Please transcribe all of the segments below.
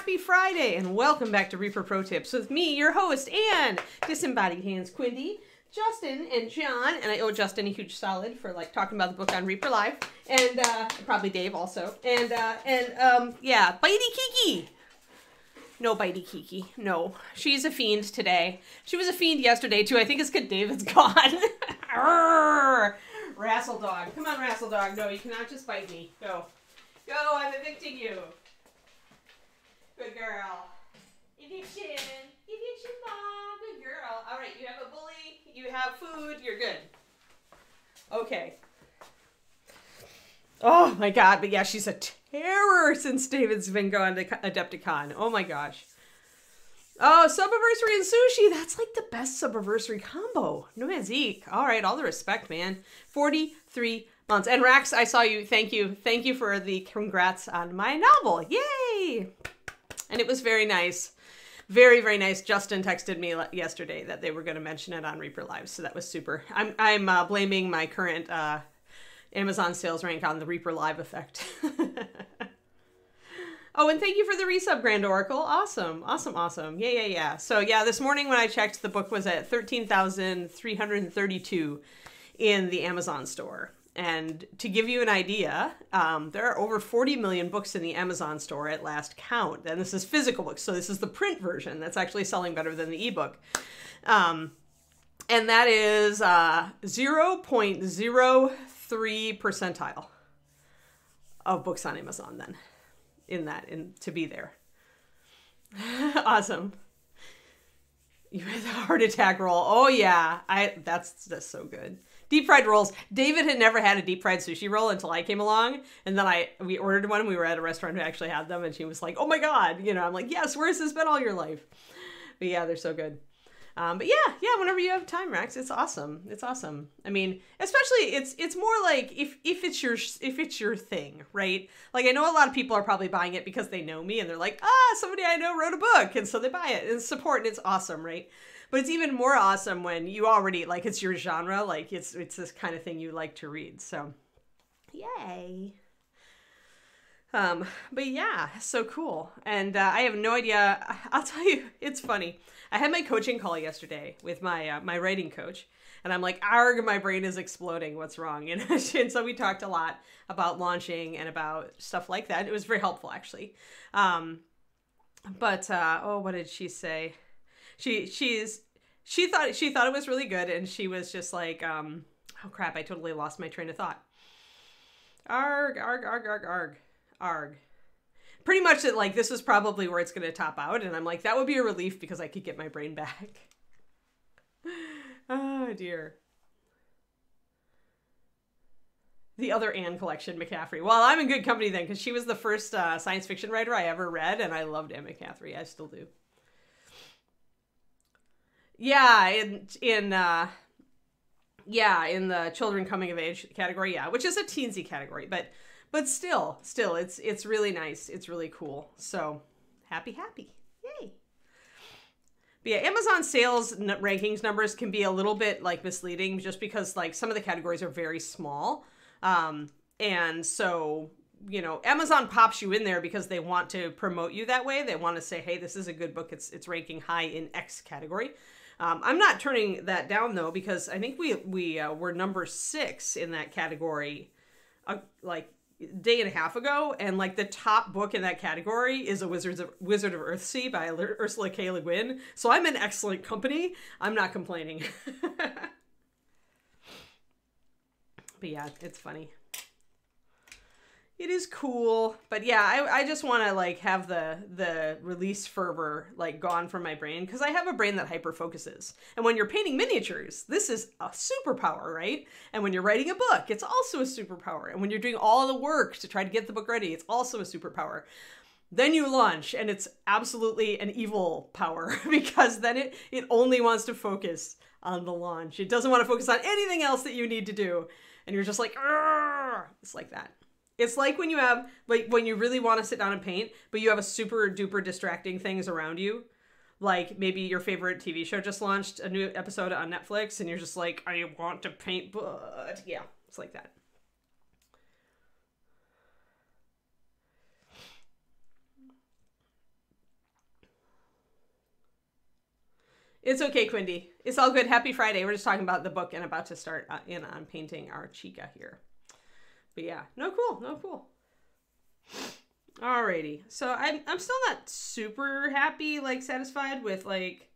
Happy Friday and welcome back to Reaper Pro Tips with me, your host, and Disembodied Hands Quindy, Justin, and John. And I owe Justin a huge solid for like talking about the book on Reaper Live, and probably Dave also. And yeah, Bitey Kiki. No Bitey Kiki. No, she's a fiend today. She was a fiend yesterday too. I think it's because David's gone. Wrestle dog. Come on, wrestle dog. No, you cannot just bite me. Go. Go, I'm evicting you. Good girl. Eviction. Eviction mom. Good girl. All right, you have a bully. You have food. You're good. Okay. Oh my god, but yeah, she's a terror since David's been gone to Adepticon. Oh my gosh. Oh, Subiversary and Sushi. That's like the best Subiversary combo. No man, Zeke. All right, all the respect, man. 43 months. And Rax, I saw you. Thank you. Thank you for the congrats on my novel. Yay! And it was very nice. Very, very nice. Justin texted me yesterday that they were going to mention it on Reaper Live, so that was super. I'm blaming my current Amazon sales rank on the Reaper Live effect. Oh, and thank you for the resub, Grand Oracle. Awesome, awesome, awesome. Yeah, yeah, yeah. So yeah, this morning when I checked, the book was at 13,332 in the Amazon store. And to give you an idea, there are over 40 million books in the Amazon store at last count. And this is physical books, so this is the print version that's actually selling better than the ebook. And that is 0.03 percentile of books on Amazon then. To be there. Awesome. You had the heart attack roll. Oh yeah, that's so good. Deep fried rolls. David had never had a deep fried sushi roll until I came along, and then we ordered one. We were at a restaurant who actually had them, and she was like, "Oh my god!" You know, I'm like, "Yes, where's this been all your life?" But yeah, they're so good. But yeah, whenever you have time, Rax, it's awesome. It's awesome. I mean, especially it's more like if it's your thing, right? Like I know a lot of people are probably buying it because they know me and they're like, somebody I know wrote a book, and so they buy it and support, and it's awesome, right? But it's even more awesome when you already like it's your genre, like it's this kind of thing you like to read. So, yay. But yeah, so cool. And I have no idea. I'll tell you, it's funny. I had my coaching call yesterday with my my writing coach, and I'm like, arg, my brain is exploding. What's wrong? And so we talked a lot about launching and about stuff like that. It was very helpful, actually. Oh, what did she say? She thought it was really good, and she was just like, oh crap, I totally lost my train of thought. Arg, arg, arg, arg, arg. Arg. Pretty much that like this is probably where it's going to top out, and I'm like, that would be a relief because I could get my brain back. Oh dear. The other Anne collection, McCaffrey. Well, I'm in good company then because she was the first science fiction writer I ever read, and I loved Anne McCaffrey. I still do. Yeah, in the children coming of age category, yeah, which is a teensy category, but still, it's really nice. It's really cool. So happy. Yay. But yeah, Amazon sales rankings numbers can be a little bit like misleading just because like some of the categories are very small. And so, you know, Amazon pops you in there because they want to promote you that way. They want to say, hey, this is a good book. It's ranking high in X category. I'm not turning that down though, because I think we were number 6 in that category, like day and a half ago, and like the top book in that category is a Wizard of Earthsea by Ursula K. Le Guin. So I'm in excellent company. I'm not complaining. But yeah, it's funny. It is cool, but yeah, I just want to like have the release fervor like gone from my brain because I have a brain that hyper focuses. And when you're painting miniatures, this is a superpower, right? And when you're writing a book, it's also a superpower. And when you're doing all the work to try to get the book ready, it's also a superpower. Then you launch, and it's absolutely an evil power because then it only wants to focus on the launch. It doesn't want to focus on anything else that you need to do. And you're just like, argh! It's like that. It's like when you have, like when you really want to sit down and paint, but you have a super duper distracting things around you. Like maybe your favorite TV show just launched a new episode on Netflix and you're just like, I want to paint, but yeah, it's like that. It's okay, Quindy. It's all good. Happy Friday. We're just talking about the book and about to start in on painting our chica here. But yeah, no cool, no cool. Alrighty. So I'm still not super happy, like satisfied with like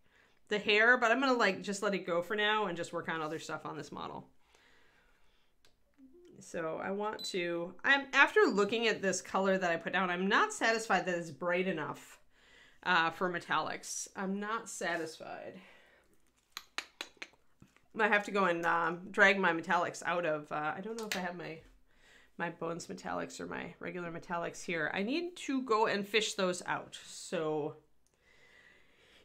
the hair, but I'm gonna like just let it go for now and just work on other stuff on this model. So I'm after looking at this color that I put down, I'm not satisfied that it's bright enough for metallics. I'm not satisfied. I have to go and drag my metallics out of, I don't know if I have my Bones metallics or my regular metallics here. I need to go and fish those out. So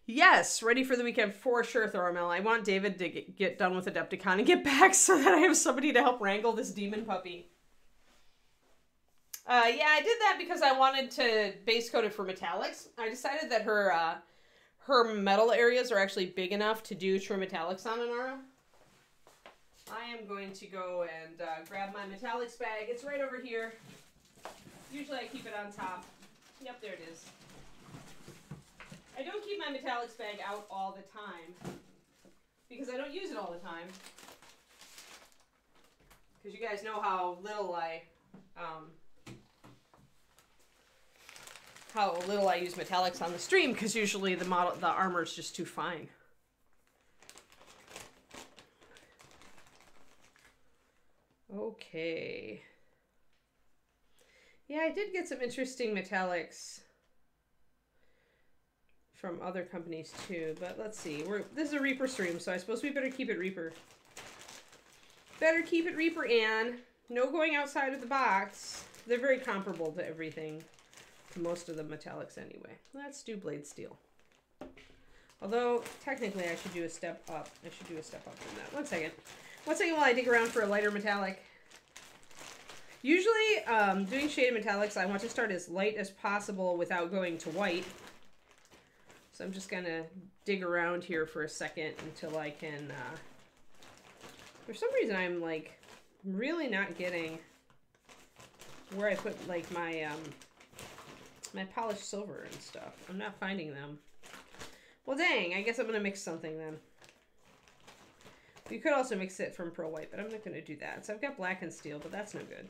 yes, ready for the weekend for sure, Thormel. I want David to get done with Adepticon and get back so that I have somebody to help wrangle this demon puppy. Yeah, I did that because I wanted to base coat it for metallics. I decided that her metal areas are actually big enough to do true metallics on Inara. I am going to go and grab my metallics bag. It's right over here. Usually I keep it on top. Yep, there it is. I don't keep my metallics bag out all the time because I don't use it all the time. Because you guys know how little I use metallics on the stream, because usually the armor is just too fine. Okay. Yeah, I did get some interesting metallics from other companies too, but let's see. This is a Reaper stream, so I suppose we better keep it Reaper. Better keep it Reaper, Anne. No going outside of the box. They're very comparable to everything. To most of the metallics anyway. Let's do blade steel. Although, technically I should do a step up. I should do a step up from that. One second. One second while I dig around for a lighter metallic. Usually, doing shaded metallics, I want to start as light as possible without going to white. So I'm just gonna dig around here for a second until I can, for some reason I'm like really not getting where I put like my, my polished silver and stuff. I'm not finding them. Well, dang, I guess I'm gonna mix something then. You could also mix it from pearl white, but I'm not gonna do that. So I've got black and steel, but that's no good.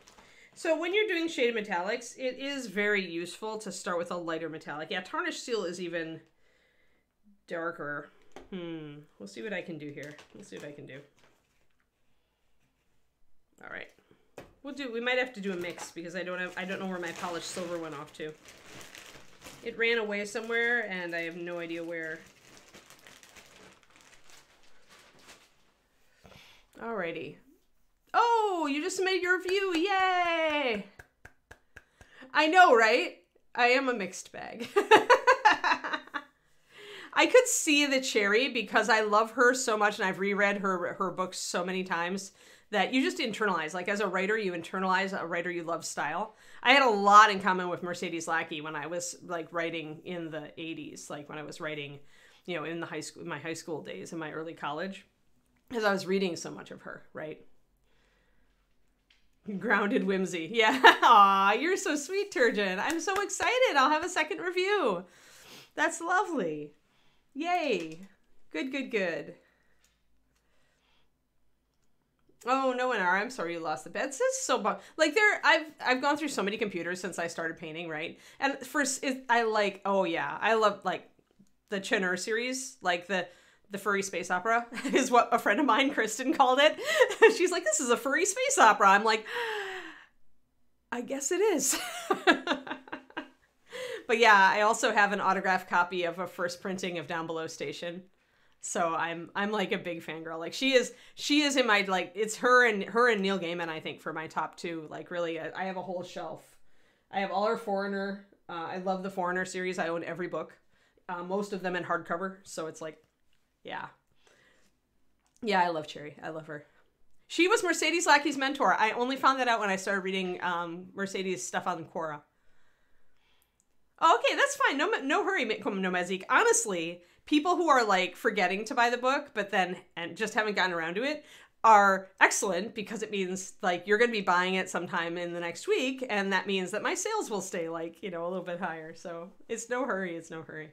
So when you're doing shaded metallics, it is very useful to start with a lighter metallic. Yeah, tarnished steel is even darker. We'll see what I can do here. Let's see what I can do. All right. We might have to do a mix because I don't know where my polished silver went off to. It ran away somewhere and I have no idea where. Alrighty. Oh, you just made your review. Yay! I know, right? I am a mixed bag. I could see the cherry because I love her so much and I've reread her books so many times that you just internalize. Like as a writer, you internalize a writer you love style. I had a lot in common with Mercedes Lackey when I was like writing in the 80s, like when I was writing, you know, in the my high school days, in my early college, because I was reading so much of her, right? Grounded whimsy. Yeah. Aw, you're so sweet, Turgeon. I'm so excited. I'll have a second review. That's lovely. Yay. Good, good, good. Oh, no, Inara, I'm sorry you lost the bed. This is so bummed. Like I've gone through so many computers since I started painting, right? And first, I love like the Chinur series, like the furry space opera is what a friend of mine, Kristen, called it. She's like, this is a furry space opera. I'm like, I guess it is. But yeah, I also have an autographed copy of a first printing of Down Below Station. So I'm like a big fangirl. Like she is in my, like, it's her and Neil Gaiman, I think, for my top two. Like really, I have a whole shelf. I have all her Foreigner. I love the Foreigner series. I own every book, most of them in hardcover. So it's like, yeah. Yeah, I love Cherry. I love her. She was Mercedes Lackey's mentor. I only found that out when I started reading Mercedes stuff on Quora. Okay, that's fine. No hurry, no Mezik. Honestly, people who are like forgetting to buy the book, but then and just haven't gotten around to it are excellent because it means like you're going to be buying it sometime in the next week, and that means that my sales will stay like, you know, a little bit higher. So it's no hurry. It's no hurry.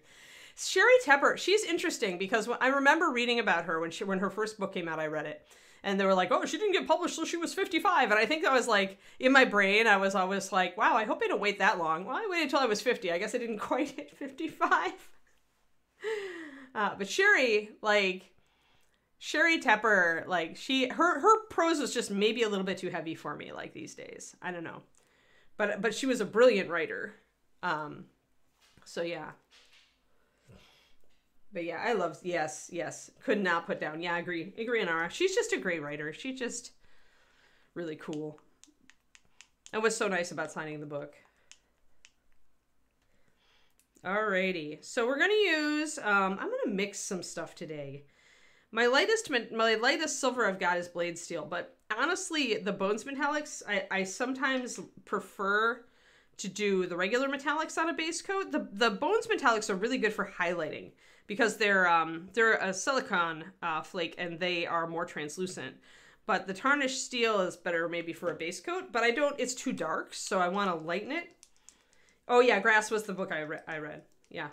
Sherry Tepper, she's interesting because I remember reading about her when her first book came out. I read it, and they were like, "Oh, she didn't get published till she was 55." And I think I was like, in my brain, I was always like, "Wow, I hope I don't wait that long." Well, I waited until I was 50. I guess I didn't quite hit 55. But Sherry Tepper, like her prose was just maybe a little bit too heavy for me, like these days. I don't know, but she was a brilliant writer. So yeah. But yeah, I love, yes. Could not put down. Yeah, agree, Anara. She's just a great writer. She's just really cool. And what's so nice about signing the book. Alrighty. So we're going to use, I'm going to mix some stuff today. My lightest silver I've got is blade steel. But honestly, the Bones metallics, I sometimes prefer to do the regular metallics on a base coat. The Bones metallics are really good for highlighting, because they're a silicone flake and they are more translucent. But the tarnished steel is better maybe for a base coat, but it's too dark, so I want to lighten it. Oh yeah, Grass was the book I read. Yeah.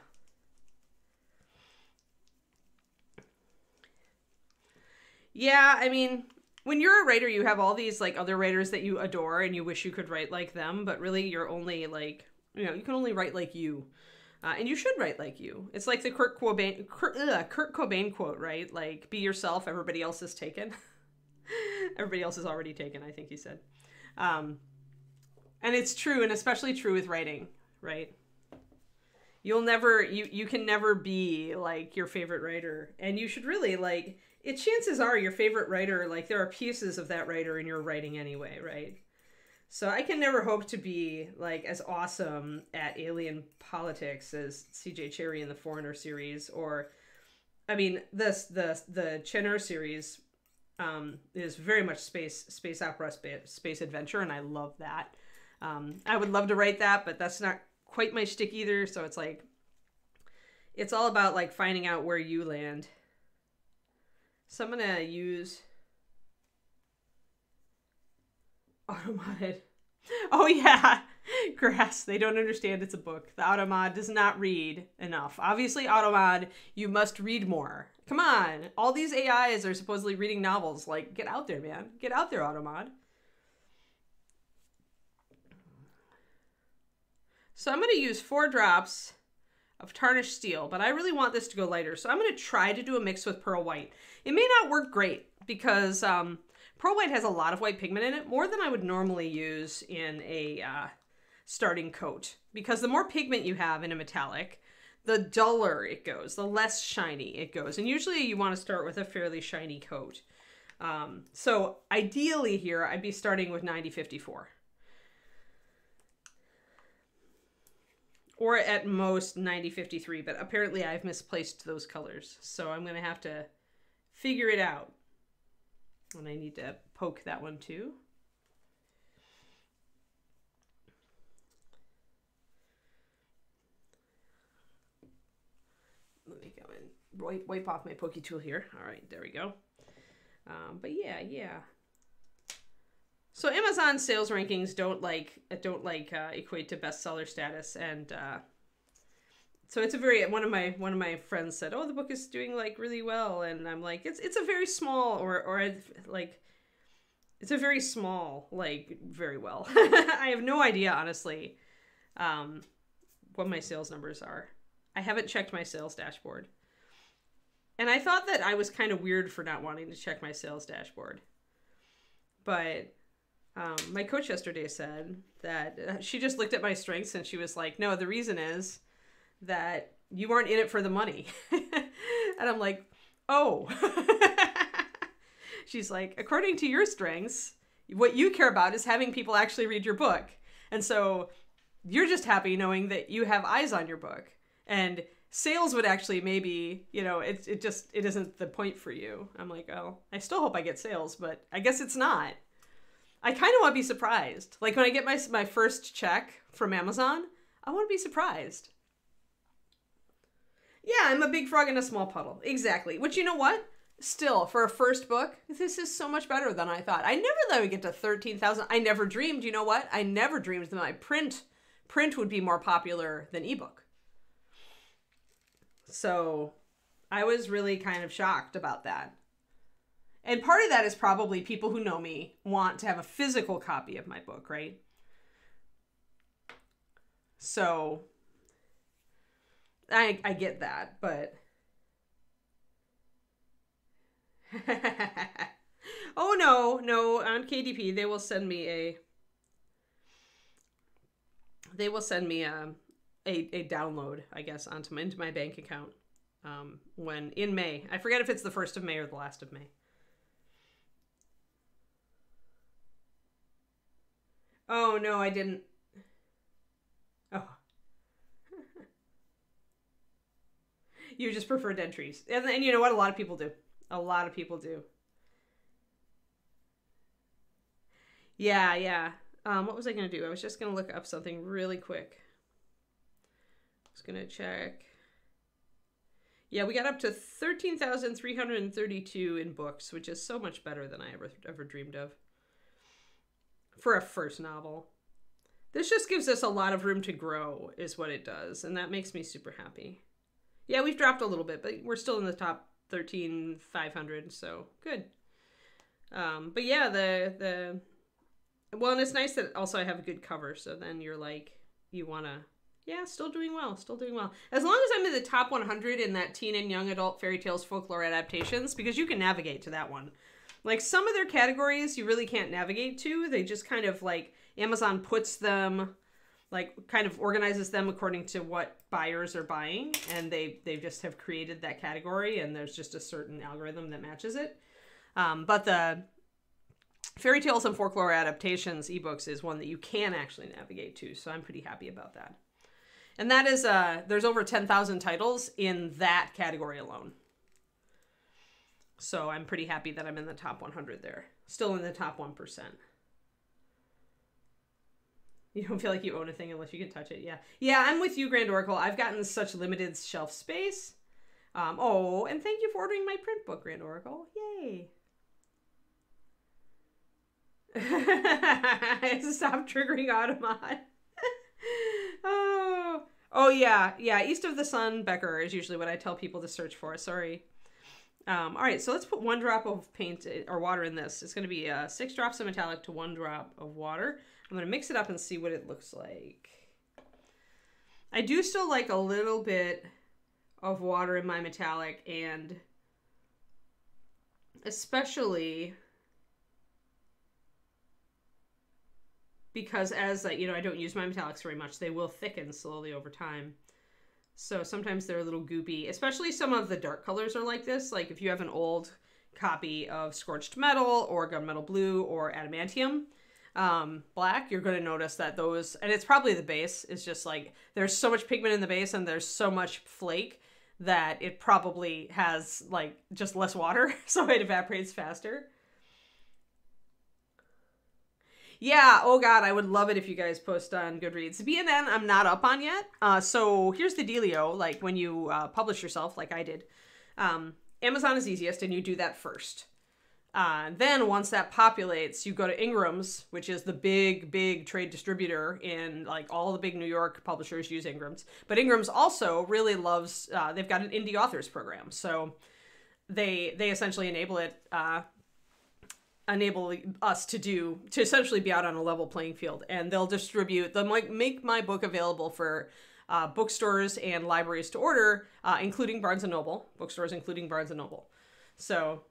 Yeah, I mean, when you're a writer, you have all these like other writers that you adore and you wish you could write like them, but really you're only like, you can only write like you. And you should write like you. It's like the Kurt Cobain quote, right? Like, be yourself, everybody else is taken. Everybody else is already taken, I think he said. And it's true, and especially true with writing, right? You can never be like your favorite writer. And you should really chances are your favorite writer, like there are pieces of that writer in your writing anyway, right? So I can never hope to be like as awesome at alien politics as C.J. Cherryh in the Foreigner series, or, I mean, the Chenur series is very much space opera, space adventure, and I love that. I would love to write that, but that's not quite my shtick either. So it's like, it's all about like finding out where you land. So I'm gonna use Automod. Oh yeah, Grass. They don't understand it's a book. The Automod does not read enough. Obviously, Automod, you must read more. Come on. All these AIs are supposedly reading novels. Like, get out there, man. Get out there, Automod. So I'm going to use 4 drops of tarnished steel, but I really want this to go lighter. So I'm going to try to do a mix with Pearl White. It may not work great because Pearl White has a lot of white pigment in it, more than I would normally use in a starting coat. Because the more pigment you have in a metallic, the duller it goes, the less shiny it goes. And usually you want to start with a fairly shiny coat. So ideally here, I'd be starting with 9054. Or at most 9053, but apparently I've misplaced those colors. So I'm going to have to figure it out. And I need to poke that one too. Let me go and wipe off my pokey tool here. All right, there we go. But yeah. So Amazon sales rankings don't equate to bestseller status, and so it's a very one of my friends said, "Oh, the book is doing like really well," and I'm like, it's a very small it's a very small very well. I have no idea honestly what my sales numbers are. I haven't checked my sales dashboard, and I thought that I was kind of weird for not wanting to check my sales dashboard, but. My coach yesterday said that she just looked at my strengths and she was like, no, the reason is that you aren't in it for the money. And I'm like, oh. She's like, according to your strengths, what you care about is having people actually read your book. And so you're just happy knowing that you have eyes on your book. And sales would actually maybe, it isn't the point for you. I'm like, oh, I still hope I get sales, but I guess it's not. I kind of want to be surprised. Like when I get my first check from Amazon, I want to be surprised. Yeah, I'm a big frog in a small puddle. Exactly. Which, you know what? Still, for a first book, this is so much better than I thought. I never thought I would get to 13,000. I never dreamed, you know what? I never dreamed that my print would be more popular than ebook. So I was really kind of shocked about that. And part of that is probably people who know me want to have a physical copy of my book, right? So I get that, but oh no, on KDP they will send me a download, I guess, into my bank account when in May. I forget if it's the 1st of May or the last of May. Oh no, I didn't. Oh. You just prefer dead trees. And you know what? A lot of people do. A lot of people do. Yeah, yeah. What was I going to do? I was just going to look up something really quick. I was going to check. Yeah, we got up to 13,332 in books, which is so much better than I ever dreamed of. For a first novel. This just gives us a lot of room to grow, is what it does. And that makes me super happy. Yeah, we've dropped a little bit, but we're still in the top 13,500, so good. But yeah, well, and it's nice that also I have a good cover, so then you're like, you want to, yeah, still doing well. As long as I'm in the top 100 in that teen and young adult fairy tales folklore adaptations, because you can navigate to that one. Like, some of their categories you really can't navigate to. They just kind of, like, Amazon puts them, like, kind of organizes them according to what buyers are buying, and they just have created that category, and there's just a certain algorithm that matches it. But the Fairy Tales and Folklore Adaptations ebooks is one that you can actually navigate to, so I'm pretty happy about that. And that is, there's over 10,000 titles in that category alone. So I'm pretty happy that I'm in the top 100 there. Still in the top 1%. You don't feel like you own a thing unless you can touch it. Yeah. Yeah, I'm with you, Grand Oracle. I've gotten such limited shelf space. Oh, and thank you for ordering my print book, Grand Oracle. Yay. I have to stop triggering Automod. Oh yeah. Yeah, East of the Sun Becker is usually what I tell people to search for. Sorry. All right, so let's put 1 drop of paint or water in this. It's going to be 6 drops of metallic to 1 drop of water. I'm going to mix it up and see what it looks like. I do still like a little bit of water in my metallic, and especially because as I don't use my metallics very much, they will thicken slowly over time. So sometimes they're a little goopy, especially some of the dark colors are like this. Like if you have an old copy of Scorched Metal or Gunmetal Blue or Adamantium Black, you're going to notice that those, and it's probably the base, is just like there's so much pigment in the base and there's so much flake that it probably has like just less water, so it evaporates faster. Yeah, oh god, I would love it if you guys post on Goodreads. BNN I'm not up on yet. So here's the dealio, like when you publish yourself, like I did, Amazon is easiest and you do that first. Then once that populates, you go to Ingram's, which is the big trade distributor in like all the big New York publishers use Ingram's. But Ingram's also really loves, they've got an indie authors program. So they essentially enable us to essentially be out on a level playing field, and they'll make my book available for bookstores and libraries to order, including Barnes & Noble, bookstores including Barnes & Noble. So,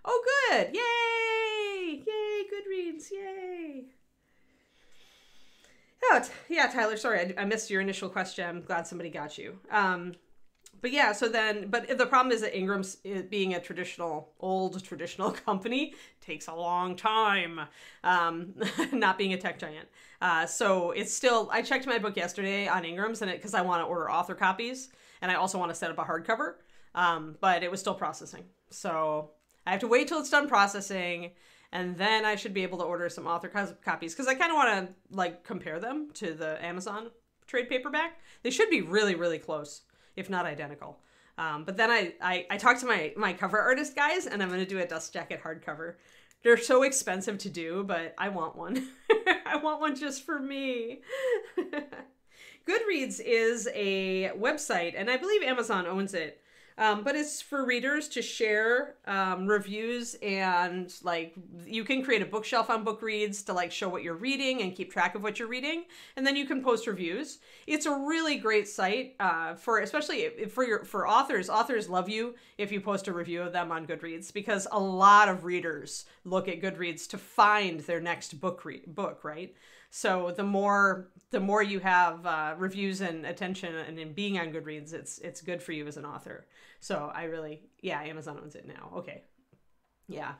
oh good, yay, Goodreads, yay. Oh, yeah, Tyler, sorry, I missed your initial question. I'm glad somebody got you. But yeah, but the problem is that Ingram's, being a old traditional company, takes a long time, not being a tech giant. So it's still, I checked my book yesterday on Ingram's because I want to order author copies, and I also want to set up a hardcover, but it was still processing. So I have to wait till it's done processing, and then I should be able to order some author copies, because I kind of want to like compare them to the Amazon trade paperback. They should be really, really close, if not identical. But then I talked to my cover artist guys, and I'm going to do a Dust Jacket hardcover. They're so expensive to do, but I want one. I want one just for me. Goodreads is a website, and I believe Amazon owns it. But it's for readers to share reviews, and like you can create a bookshelf on Bookreads to like show what you're reading and keep track of what you're reading, and then you can post reviews. It's a really great site for especially for authors. Authors love you if you post a review of them on Goodreads, because a lot of readers look at Goodreads to find their next book, right? So the more you have reviews and attention and in being on Goodreads, it's good for you as an author. So I really, yeah, Amazon owns it now. Okay. Yeah.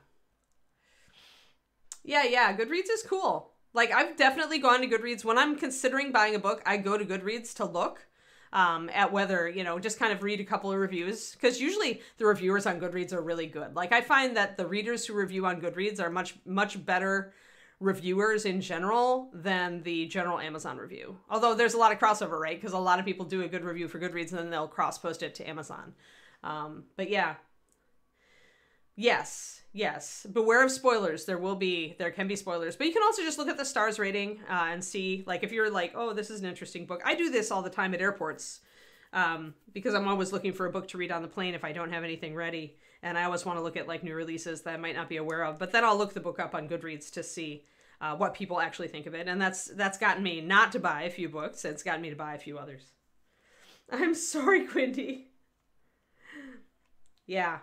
Yeah, Goodreads is cool. Like, I've definitely gone to Goodreads. When I'm considering buying a book, I go to Goodreads to look at whether, just kind of read a couple of reviews. Because usually the reviewers on Goodreads are really good. Like, I find that the readers who review on Goodreads are much better reviewers in general than the general Amazon review. Although there's a lot of crossover, right? Because a lot of people do a good review for Goodreads and then they'll cross-post it to Amazon. But yeah. Yes. Beware of spoilers. There can be spoilers. But you can also just look at the stars rating and see, like, if you're like, oh, this is an interesting book. I do this all the time at airports because I'm always looking for a book to read on the plane if I don't have anything ready. And I always want to look at like new releases that I might not be aware of. But then I'll look the book up on Goodreads to see what people actually think of it. And that's gotten me not to buy a few books. It's gotten me to buy a few others. I'm sorry, Quinty. Yeah.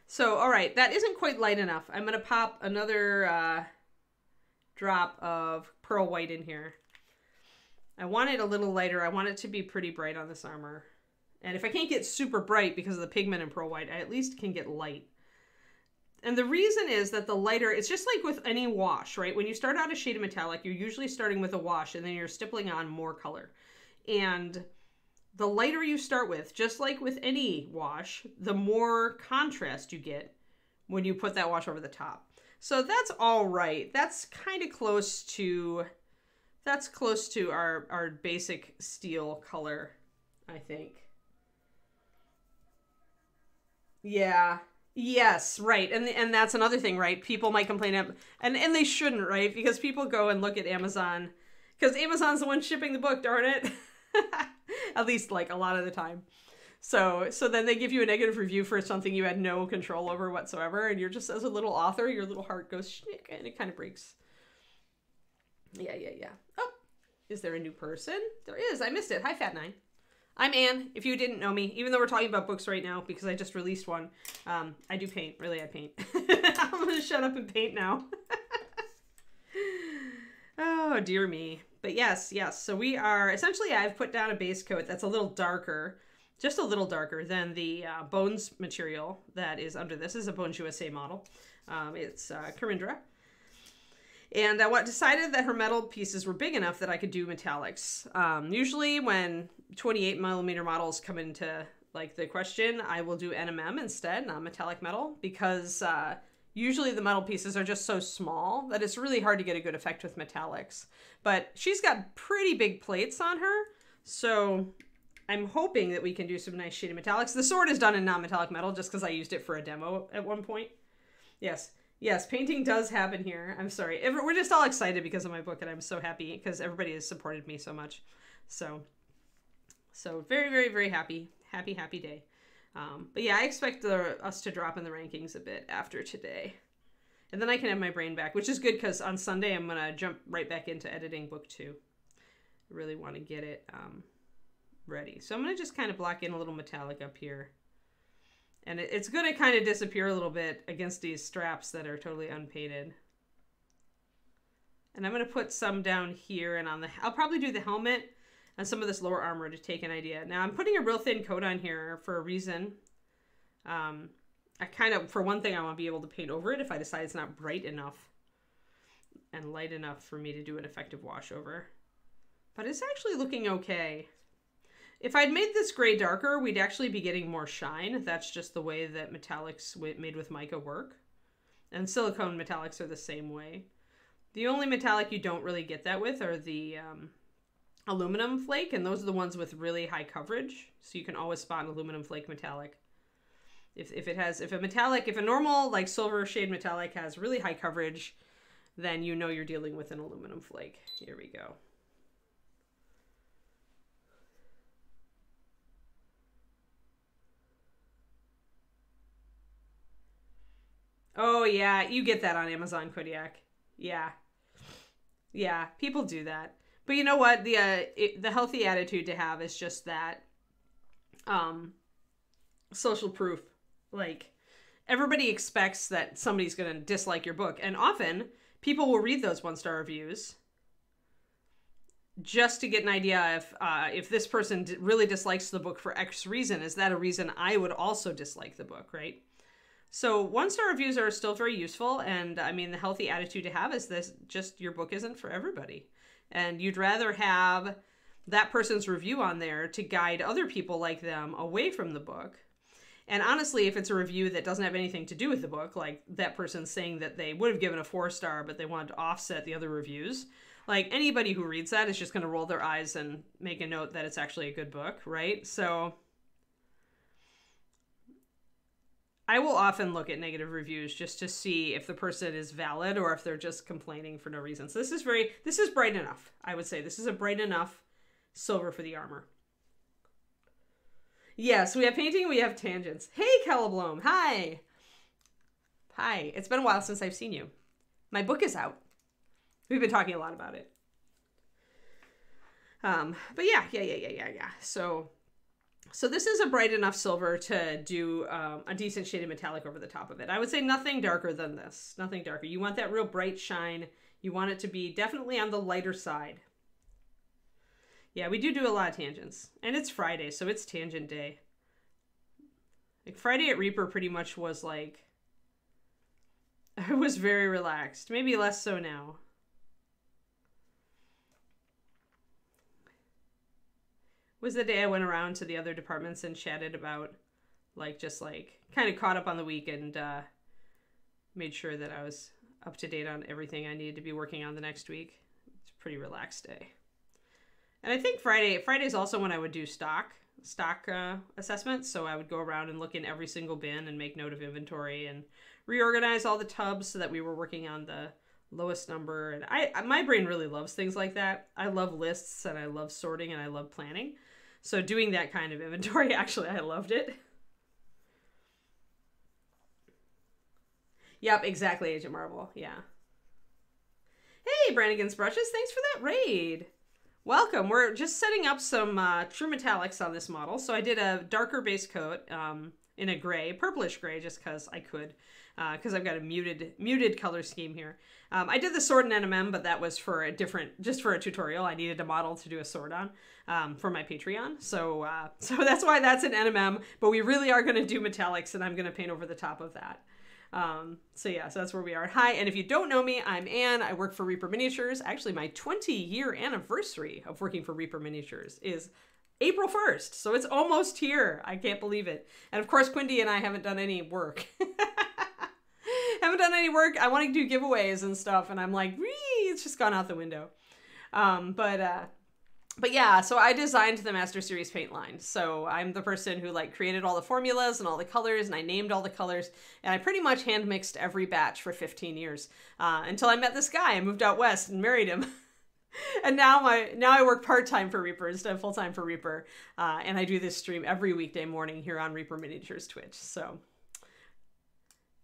So, all right. That isn't quite light enough. I'm going to pop another drop of pearl white in here. I want it a little lighter. I want it to be pretty bright on this armor. And if I can't get super bright because of the pigment in pearl white, I at least can get light. And the reason is that the lighter, it's just like with any wash, right? When you start out a shade of metallic, you're usually starting with a wash and then you're stippling on more color. And the lighter you start with, just like with any wash, the more contrast you get when you put that wash over the top. So that's all right. That's kind of close to, our basic steel color, I think. Yeah. Yes, right. And that's another thing, right? People might complain, and they shouldn't, right? Because people go and look at Amazon, because Amazon's the one shipping the book, darn it. At least like a lot of the time. So then they give you a negative review for something you had no control over whatsoever, and you're just, as a little author, your little heart goes shnick, and it kind of breaks. Yeah. Oh, is there a new person? There is. I missed it. Hi, Fat Nine. I'm Anne, if you didn't know me, even though we're talking about books right now, because I just released one. I do paint. Really, I paint. I'm going to shut up and paint now. Oh, dear me. But yes. So we are, essentially, I've put down a base coat that's a little darker, just a little darker than the Bones material that is under this. This is a Bones USA model. It's Caerindra. And I decided that her metal pieces were big enough that I could do metallics. Usually when 28 millimeter models come into like the question, I will do NMM instead, non-metallic metal, because usually the metal pieces are just so small that it's really hard to get a good effect with metallics. But she's got pretty big plates on her, so I'm hoping that we can do some nice shaded metallics. The sword is done in non-metallic metal just because I used it for a demo at one point. Yes, painting does happen here. I'm sorry. We're just all excited because of my book, and I'm so happy because everybody has supported me so much. So very, very, very happy. Happy day. But yeah, I expect us to drop in the rankings a bit after today. And then I can have my brain back, which is good because on Sunday I'm going to jump right back into editing book 2. I really want to get it ready. So I'm going to just kind of block in a little metallic up here. And it's going to kind of disappear a little bit against these straps that are totally unpainted. And I'm going to put some down here and I'll probably do the helmet and some of this lower armor to take an idea. Now I'm putting a real thin coat on here for a reason. For one thing, I want to be able to paint over it if I decide it's not bright enough and light enough for me to do an effective wash over. But it's actually looking okay. If I'd made this gray darker, we'd actually be getting more shine. That's just the way that metallics made with mica work. And silicone metallics are the same way. The only metallic you don't really get that with are the aluminum flake, and those are the ones with really high coverage. So you can always spot an aluminum flake metallic. If a normal like silver shade metallic has really high coverage, then you know you're dealing with an aluminum flake. Here we go. Oh yeah, you get that on Amazon, Kodiak. Yeah. Yeah, people do that. But you know what? The healthy attitude to have is just that social proof. Like, everybody expects that somebody's going to dislike your book. And often, people will read those 1-star reviews just to get an idea if this person really dislikes the book for X reason. Is that a reason I would also dislike the book, right? So 1-star reviews are still very useful. And I mean, the healthy attitude to have is this: just your book isn't for everybody. And you'd rather have that person's review on there to guide other people like them away from the book. And honestly, if it's a review that doesn't have anything to do with the book, like that person saying that they would have given a 4-star, but they wanted to offset the other reviews, like anybody who reads that is just going to roll their eyes and make a note that it's actually a good book, right? So I will often look at negative reviews just to see if the person is valid or if they're just complaining for no reason. So this is bright enough. I would say this is a bright enough silver for the armor. Yes, we have painting, we have tangents. Hey, Calablome, hi. Hi, it's been a while since I've seen you. My book is out. We've been talking a lot about it. But yeah. So this is a bright enough silver to do a decent shaded metallic over the top of it. I would say nothing darker than this. Nothing darker. You want that real bright shine. You want it to be definitely on the lighter side. Yeah, we do a lot of tangents. And it's Friday, so it's tangent day. Like Friday at Reaper pretty much was like... I was very relaxed. Maybe less so now. Was the day I went around to the other departments and chatted about, like, just like, kind of caught up on the week and made sure that I was up to date on everything I needed to be working on the next week. It's a pretty relaxed day. And I think Friday's also when I would do stock assessments. So I would go around and look in every single bin and make note of inventory and reorganize all the tubs so that we were working on the lowest number. And my brain really loves things like that. I love lists and I love sorting and I love planning. So doing that kind of inventory, actually, I loved it. Yep, exactly, Agent Marvel. Yeah. Hey, Brannigan's Brushes, thanks for that raid. Welcome. We're just setting up some true metallics on this model. So I did a darker base coat in a gray, purplish gray, just because I could, because I've got a muted color scheme here. I did the sword in NMM, but that was for just for a tutorial. I needed a model to do a sword on for my Patreon. So that's why that's an NMM, but we really are going to do metallics and I'm going to paint over the top of that. So that's where we are. Hi, and if you don't know me, I'm Anne. I work for Reaper Miniatures. Actually, my 20-year anniversary of working for Reaper Miniatures is April 1st, so it's almost here. I can't believe it. And of course, Quindy and I haven't done any work. I want to do giveaways and stuff, and I'm like, it's just gone out the window. But yeah, so I designed the Master Series paint line. So I'm the person who like created all the formulas and all the colors, and I named all the colors, and I pretty much hand mixed every batch for 15 years until I met this guy. I moved out west and married him. And now I work part-time for Reaper instead of full-time for Reaper. And I do this stream every weekday morning here on Reaper Miniatures Twitch. So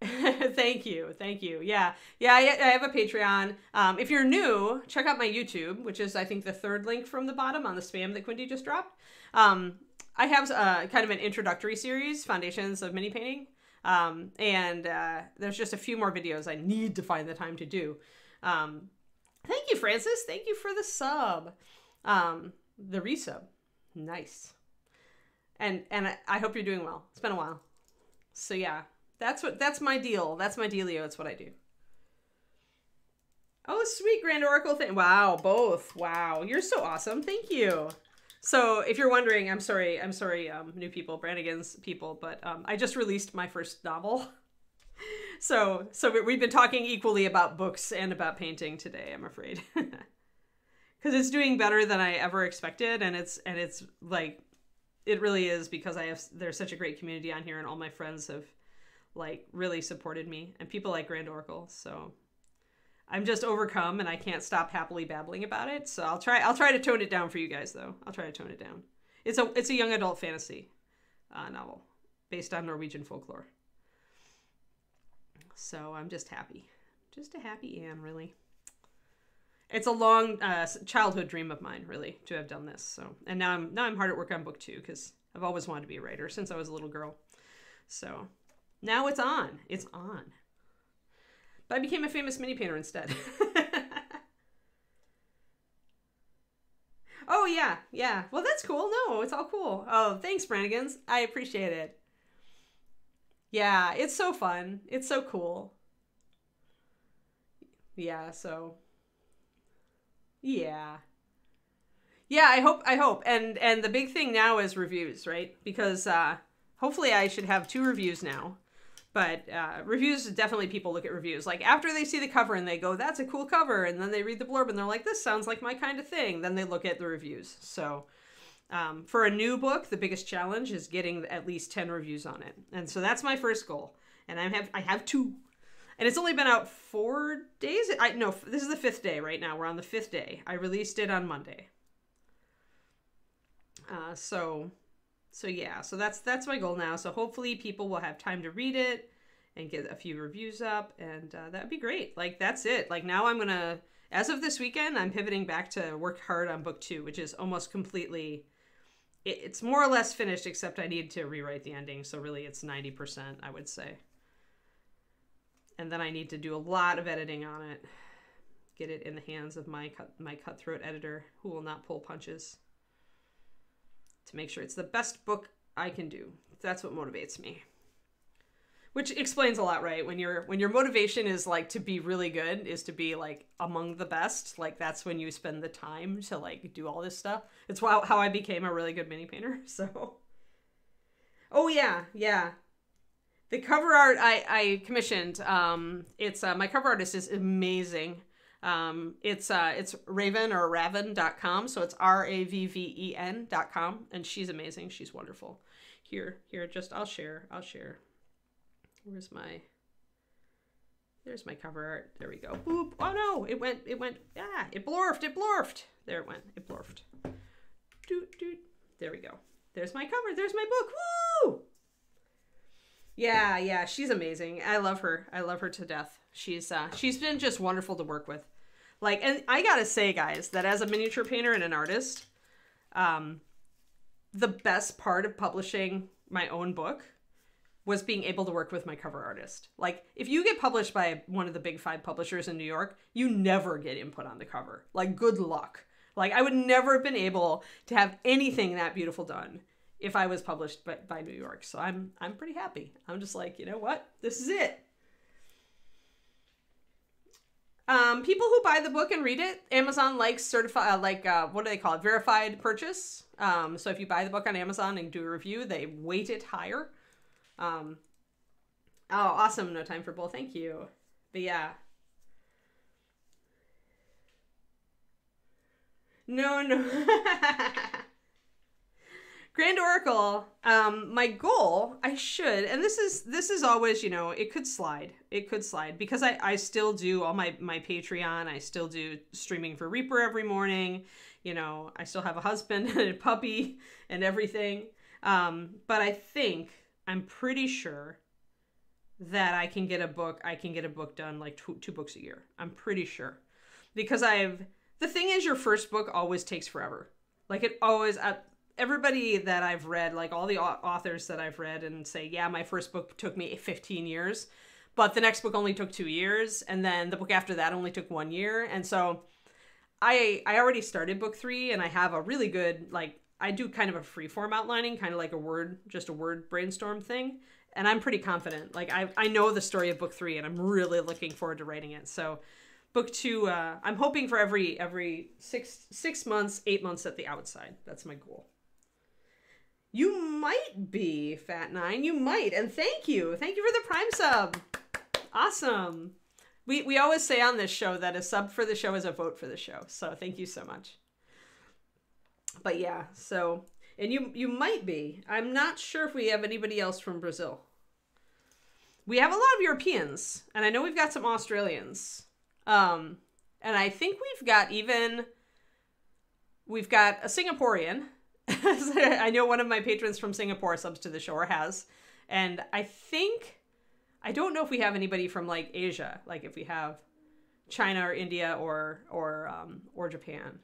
thank you. Yeah, I have a Patreon. If you're new, check out my YouTube, which is, I think, the third link from the bottom on the spam that Quindy just dropped. I have kind of an introductory series, Foundations of Mini Painting. And there's just a few more videos I need to find the time to do. Thank you, Francis. Thank you for the sub. The resub. Nice. And I hope you're doing well. It's been a while. So yeah. That's my deal. That's my dealio. It's what I do. Oh, sweet Grand Oracle thing. Wow, both. Wow, you're so awesome. Thank you. So if you're wondering, I'm sorry, new people, Brannigan's people, but I just released my first novel. So we've been talking equally about books and about painting today, I'm afraid. Because it's doing better than I ever expected, and it's like, it really is, because there's such a great community on here, and all my friends have like really supported me, and people like Grand Oracle. So I'm just overcome, and I can't stop happily babbling about it. So I'll try to tone it down for you guys, though. I'll try to tone it down. It's a young adult fantasy novel based on Norwegian folklore. So I'm just happy. Just a happy Anne, really. It's a long childhood dream of mine, really, to have done this. So, and now I'm hard at work on book 2 because I've always wanted to be a writer since I was a little girl. So now it's on. It's on. But I became a famous mini painter instead. Oh, yeah. Yeah. Well, that's cool. No, it's all cool. Oh, thanks, Brannigans. I appreciate it. Yeah, it's so fun. It's so cool. Yeah, so... Yeah. Yeah, I hope. And the big thing now is reviews, right? Because hopefully I should have 2 reviews now. But reviews, definitely people look at reviews. Like, after they see the cover and they go, that's a cool cover, and then they read the blurb and they're like, this sounds like my kind of thing. Then they look at the reviews. So for a new book, the biggest challenge is getting at least 10 reviews on it. And so that's my first goal. And I have 2. And it's only been out 4 days. No, this is the 5th day right now. We're on the 5th day. I released it on Monday. So yeah, so that's my goal now. So hopefully people will have time to read it and get a few reviews up, and that'd be great. Like, that's it. Like, now I'm gonna, as of this weekend, I'm pivoting back to work hard on book 2, which is almost completely, it's more or less finished, except I need to rewrite the ending. So really it's 90%, I would say. And then I need to do a lot of editing on it, get it in the hands of my cutthroat editor who will not pull punches, to make sure it's the best book I can do. That's what motivates me. Which explains a lot, right? When your motivation is like to be really good, is to be like among the best, like that's when you spend the time to like do all this stuff. It's how I became a really good mini painter. So, oh yeah, yeah. The cover art I commissioned. It's my cover artist is amazing. It's Raven or Raven.com. So it's RAVVEN.com. And she's amazing. She's wonderful. Here, just, I'll share. There's my cover art. There we go. Boop. Oh no, it blorfed. There it went. It blorfed. Doot. There we go. There's my cover. There's my book. Woo! Yeah, she's amazing. I love her. I love her to death. She's been just wonderful to work with. Like, and I gotta say, guys, that as a miniature painter and an artist, the best part of publishing my own book was being able to work with my cover artist. Like, if you get published by one of the big 5 publishers in New York, you never get input on the cover. Like, good luck. Like, I would never have been able to have anything that beautiful done if I was published by New York. So I'm pretty happy. I'm just like, you know what? This is it. People who buy the book and read it, Amazon likes certified, what do they call it? Verified purchase. So if you buy the book on Amazon and do a review, they weight it higher. Oh, awesome. No time for bull. Thank you. But yeah. No. Grand Oracle, my goal, I should, and this is always, you know, it could slide because I still do all my Patreon. I still do streaming for Reaper every morning. You know, I still have a husband and a puppy and everything. But I'm pretty sure that I can get a book done like two books a year. I'm pretty sure, because the thing is, your first book always takes forever. Like, it always, everybody that I've read, like all the authors that I've read and say, yeah, my first book took me 15 years, but the next book only took 2 years. And then the book after that only took 1 year. And so I already started book 3, and I have a really good, like, I do kind of a free form outlining, kind of like a word brainstorm thing. And I'm pretty confident. Like, I know the story of book 3, and I'm really looking forward to writing it. So book 2, I'm hoping for every 6 months, 8 months at the outside. That's my goal. You might be, Fat9. You might. And thank you. Thank you for the Prime sub. Awesome. We always say on this show that a sub for the show is a vote for the show. So thank you so much. But yeah, so, and you might be. I'm not sure if we have anybody else from Brazil. We have a lot of Europeans, and I know we've got some Australians. And I think we've got a Singaporean. I know one of my patrons from Singapore subs to the show, or has. And I think I don't know if we have anybody from like Asia, like if we have China or India or Japan.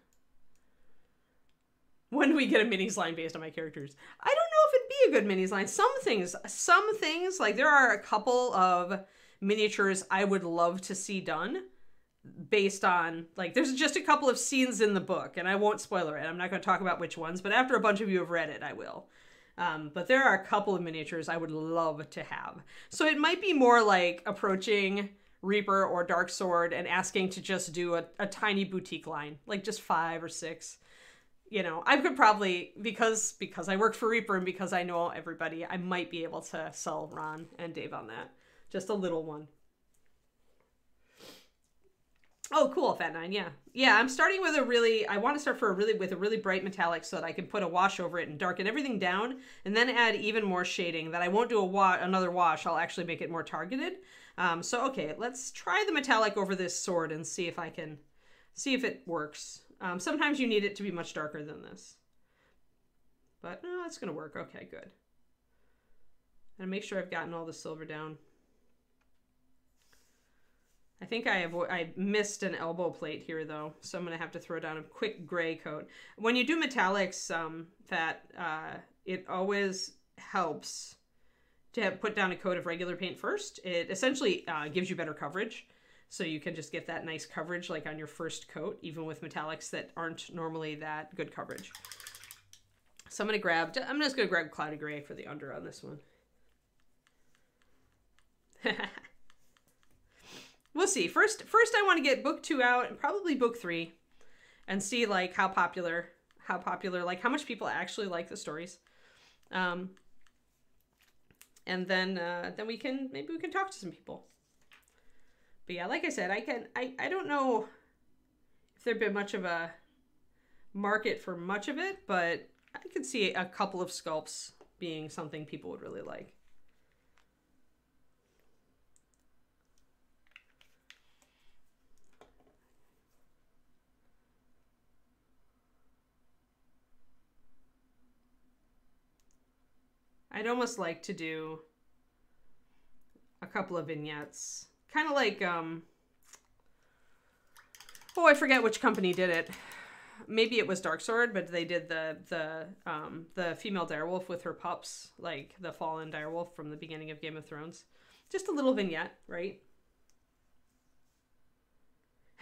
When do we get a minis line based on my characters? I don't know if it'd be a good minis line. Some things, like there are a couple of miniatures I would love to see done based on, like, there's just a couple of scenes in the book, and I won't spoiler it. I'm not going to talk about which ones, but after a bunch of you have read it, I will. But there are a couple of miniatures I would love to have. So it might be more like approaching Reaper or Dark Sword and asking to just do a tiny boutique line, like just 5 or 6. You know, I could probably, because I work for Reaper and because I know everybody, I might be able to sell Ron and Dave on that. Just a little one. Oh, cool, Fat Nine, yeah. Yeah, I'm starting with I want to start with a really bright metallic so that I can put a wash over it and darken everything down and then add even more shading that I won't do another wash. I'll actually make it more targeted. So, okay, let's try the metallic over this sword and see if it works. Sometimes you need it to be much darker than this. But no, it's going to work. Okay, good. And make sure I've gotten all the silver down. I think I missed an elbow plate here, though, so I'm going to have to throw down a quick gray coat. When you do metallics, it always helps to put down a coat of regular paint first. It essentially gives you better coverage. So you can just get that nice coverage like on your first coat, even with metallics that aren't normally that good coverage. So I'm just going to grab Cloudy Gray for the under on this one. We'll see. First I want to get book 2 out and probably book 3 and see like how popular, like how much people actually like the stories. And then maybe we can talk to some people. But yeah, like I said, I don't know if there'd been much of a market for much of it, but I could see a couple of sculpts being something people would really like. I'd almost like to do a couple of vignettes. Kind of like, oh, I forget which company did it. Maybe it was Dark Sword, but they did the female direwolf with her pups, like the fallen direwolf from the beginning of Game of Thrones. Just a little vignette, right?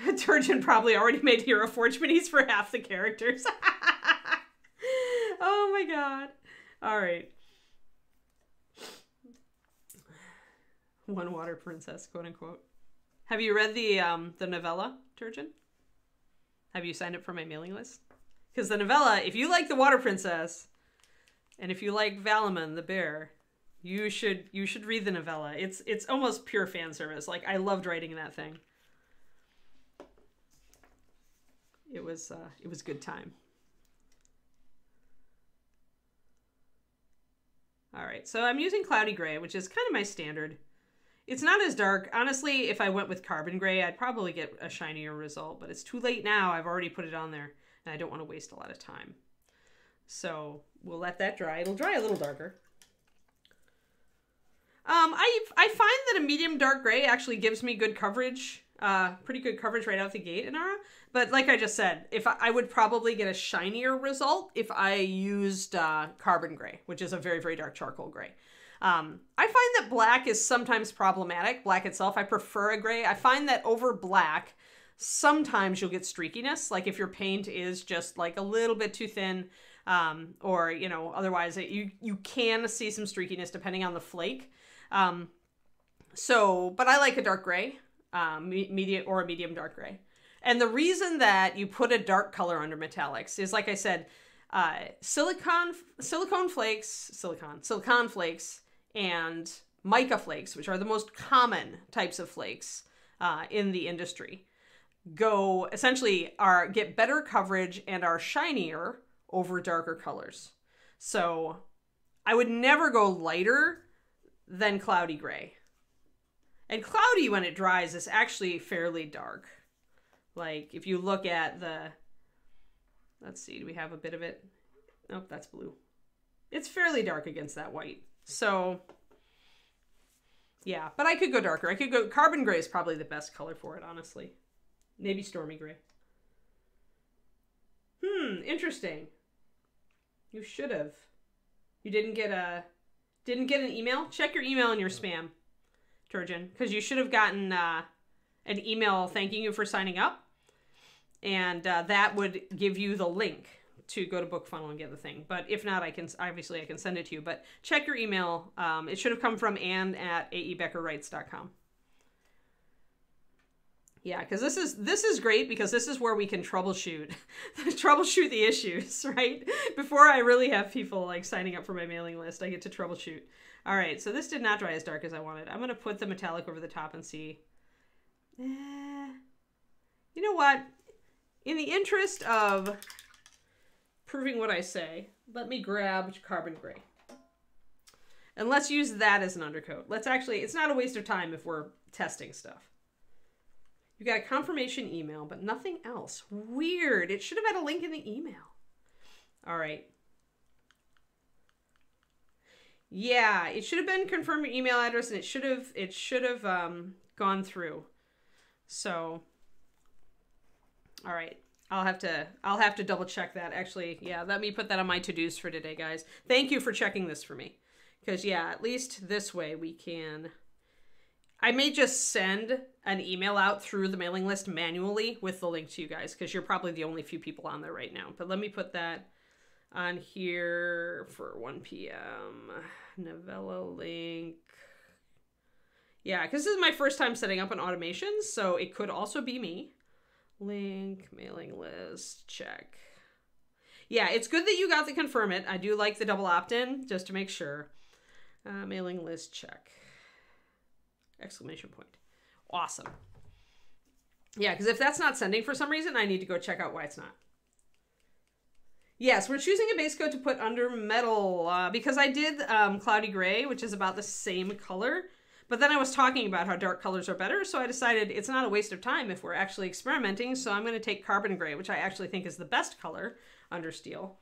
Turgeon probably already made Hero Forge minis for half the characters. Oh my god. All right. One water princess, quote unquote. Have you read the novella, Turgeon? Have you signed up for my mailing list? Because the novella, if you like the water princess, and if you like Valamon the bear, you should read the novella. It's almost pure fan service. Like, I loved writing that thing. It was good time. All right, so I'm using Cloudy Gray, which is kind of my standard. It's not as dark. Honestly, if I went with Carbon Gray, I'd probably get a shinier result, but it's too late now. I've already put it on there, and I don't want to waste a lot of time. So we'll let that dry. It'll dry a little darker. I find that a medium dark gray actually gives me good coverage, pretty good coverage right out the gate in Aura. But like I just said, I would probably get a shinier result if I used Carbon Gray, which is a very, very dark charcoal gray. I find that black is sometimes problematic. Black itself, I prefer a gray. I find that over black, sometimes you'll get streakiness. Like if your paint is just like a little bit too thin, or, you know, otherwise you can see some streakiness depending on the flake. But I like a dark gray, medium dark gray. And the reason that you put a dark color under metallics is, like I said, silicon flakes and mica flakes, which are the most common types of flakes in the industry, get better coverage and are shinier over darker colors. So I would never go lighter than Cloudy Gray. And Cloudy, when it dries, is actually fairly dark. Like, if you look at let's see, do we have a bit of it? Nope, that's blue. It's fairly dark against that white. So, Yeah, but I could go darker. I could go, carbon gray is probably the best color for it, honestly. Maybe stormy gray. Interesting. You should have. You didn't get an email? Check your email in your spam, Turgeon, because you should have gotten an email thanking you for signing up, and that would give you the link to go to BookFunnel and get the thing. But if not, I can send it to you. But check your email. It should have come from Ann@aebeckerwrites.com. Yeah, because this is great, because this is where we can troubleshoot the issues, right? Before I really have people like signing up for my mailing list, I get to troubleshoot. All right, so this did not dry as dark as I wanted. I'm gonna put the metallic over the top and see. You know what? In the interest of proving what I say, let me grab carbon gray. And let's use that as an undercoat. It's not a waste of time if we're testing stuff. You got a confirmation email, but nothing else. Weird. It should have had a link in the email. All right. Yeah, it should have been confirm your email address, and it should have gone through. So, all right. I'll have to double check that. Actually, yeah, let me put that on my to-dos for today, guys. Thank you for checking this for me. Because, yeah, at least this way we can... I may just send an email out through the mailing list manually with the link to you guys, because you're probably the only few people on there right now. But let me put that on here for 1 p.m. Novella link. Yeah, because this is my first time setting up an automation, so it could also be me. Link, mailing list, check. Yeah, it's good that you got the confirm it. I do like the double opt-in, just to make sure. Mailing list, check. Exclamation point. Awesome. Yeah, because if that's not sending for some reason, I need to go check out why it's not. Yes, we're choosing a base coat to put under metal because I did Cloudy Gray, which is about the same color. But then I was talking about how dark colors are better, so I decided it's not a waste of time if we're actually experimenting, so I'm going to take Carbon Gray, which I actually think is the best color under steel.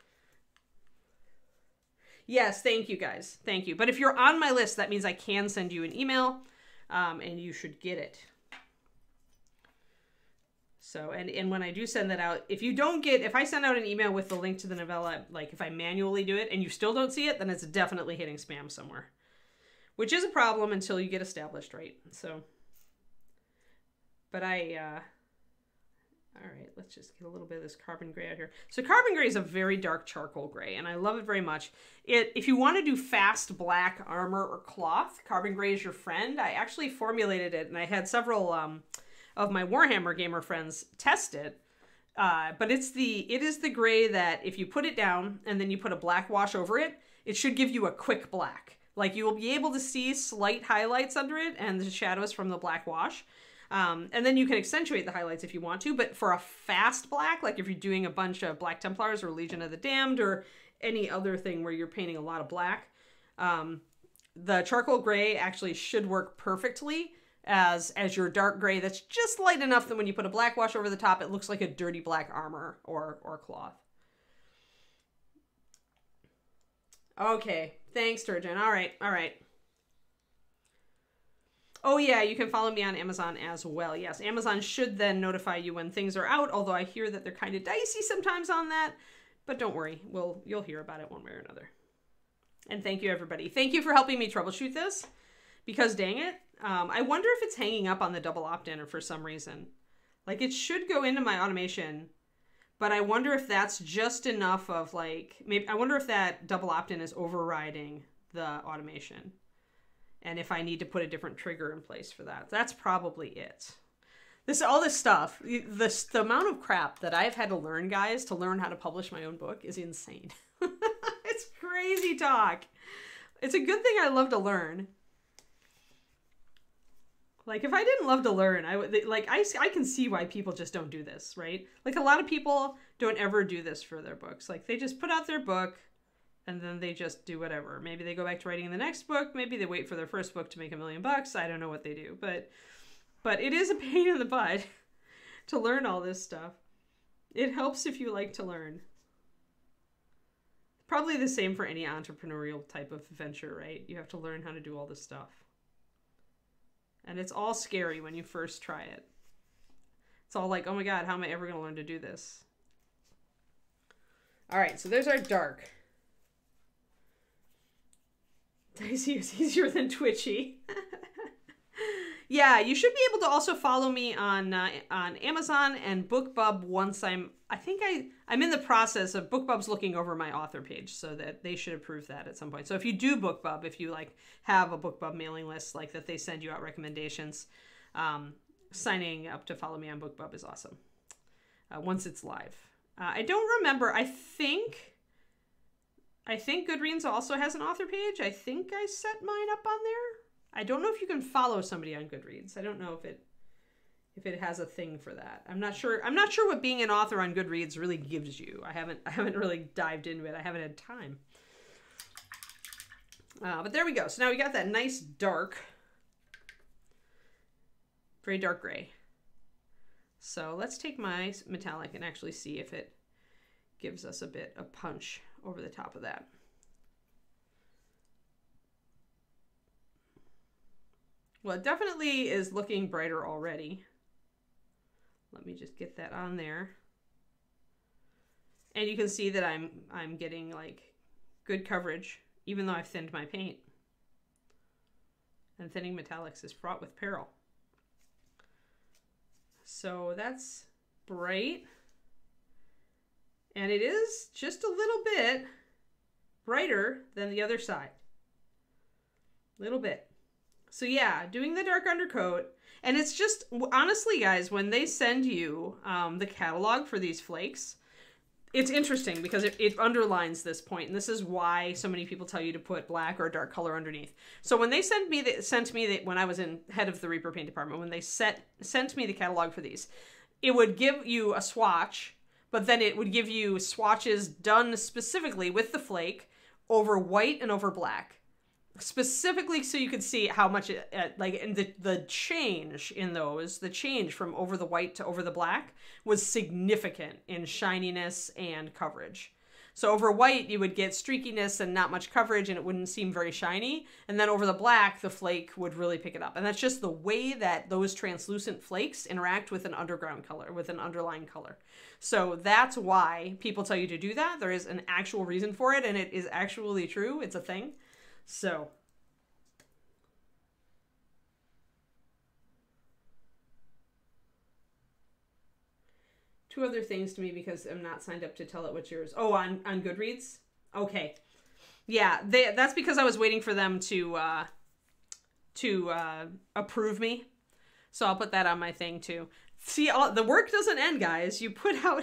Yes, thank you guys. Thank you. But if you're on my list, that means I can send you an email. And you should get it. So, and when I do send that out, if I send out an email with the link to the novella, like if I manually do it and you still don't see it, then it's definitely hitting spam somewhere. Which is a problem until you get established, right? So, but all right, let's just get a little bit of this carbon gray out here. So carbon gray is a very dark charcoal gray, and I love it very much. If you want to do fast black armor or cloth, carbon gray is your friend. I actually formulated it, and I had several of my Warhammer gamer friends test it. But it is the gray that if you put it down and then you put a black wash over it, it should give you a quick black. Like you will be able to see slight highlights under it and the shadows from the black wash. And then you can accentuate the highlights if you want to, but for a fast black, like if you're doing a bunch of Black Templars or Legion of the Damned or any other thing where you're painting a lot of black, the charcoal gray actually should work perfectly as your dark gray that's just light enough that when you put a black wash over the top, it looks like a dirty black armor or cloth. Okay, thanks, Turgeon. All right. Oh yeah, you can follow me on Amazon as well. Yes, Amazon should then notify you when things are out, although I hear that they're kind of dicey sometimes on that. But don't worry, you'll hear about it one way or another. And thank you, everybody. Thank you for helping me troubleshoot this, because dang it, I wonder if it's hanging up on the double opt-in or for some reason. Like, it should go into my automation, but I wonder if that's just enough of, like, maybe, I wonder if that double opt-in is overriding the automation. And if I need to put a different trigger in place for that. That's probably it. All this stuff, the amount of crap that I've had to learn, guys, to learn how to publish my own book is insane. It's crazy talk. It's a good thing I love to learn. Like, if I didn't love to learn, I can see why people just don't do this, right? Like, a lot of people don't ever do this for their books. Like, they just put out their book, and then they just do whatever. Maybe they go back to writing the next book. Maybe they wait for their first book to make $1 million. I don't know what they do. But it is a pain in the butt to learn all this stuff. It helps if you like to learn. Probably the same for any entrepreneurial type of venture, right? You have to learn how to do all this stuff. And it's all scary when you first try it. It's all like, oh my God, how am I ever going to learn to do this? All right, so there's our dark. Dicey is easier than twitchy. Yeah, you should be able to also follow me on Amazon and BookBub once I'm in the process of BookBub's looking over my author page, so that they should approve that at some point. So if you do BookBub, if you like have a BookBub mailing list like that, they send you out recommendations, signing up to follow me on BookBub is awesome. Once it's live. I don't remember. I think Goodreads also has an author page. I think I set mine up on there. I don't know if you can follow somebody on Goodreads. I don't know if it has a thing for that. I'm not sure what being an author on Goodreads really gives you. I haven't really dived into it. I haven't had time. But there we go. So now we got that nice dark, very dark gray. So let's take my metallic and actually see if it gives us a bit of punch over the top of that. Well, it definitely is looking brighter already. Let me just get that on there. And you can see that I'm getting like good coverage, even though I've thinned my paint. And thinning metallics is fraught with peril. So that's bright. And it is just a little bit brighter than the other side. Little bit. So yeah, doing the dark undercoat. And it's just, honestly guys, when they send you the catalog for these flakes, it's interesting because it underlines this point. And this is why so many people tell you to put black or dark color underneath. So when they sent me when I was in head of the Reaper paint department, when they sent me the catalog for these, it would give you a swatch, but then it would give you swatches done specifically with the flake over white and over black. Specifically so you could see how much and the change in those, the change from over the white to over the black was significant in shininess and coverage. So over white, you would get streakiness and not much coverage and it wouldn't seem very shiny. And then over the black, the flake would really pick it up. And that's just the way that those translucent flakes interact with an underground color, with an underlying color. So that's why people tell you to do that. There is an actual reason for it and it is actually true. It's a thing. So, two other things to me because I'm not signed up to tell it what's yours. Oh, on Goodreads? Okay. Yeah, that's because I was waiting for them to approve me. So I'll put that on my thing too. See, the work doesn't end, guys. You put out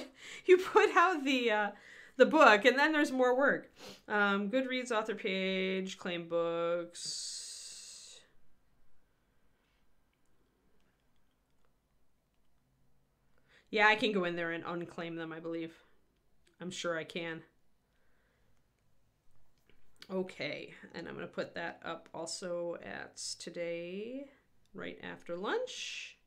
the book, and then there's more work. Goodreads author page, claim books. Yeah, I can go in there and unclaim them, I believe. I'm sure I can. Okay, and I'm going to put that up also at today, right after lunch.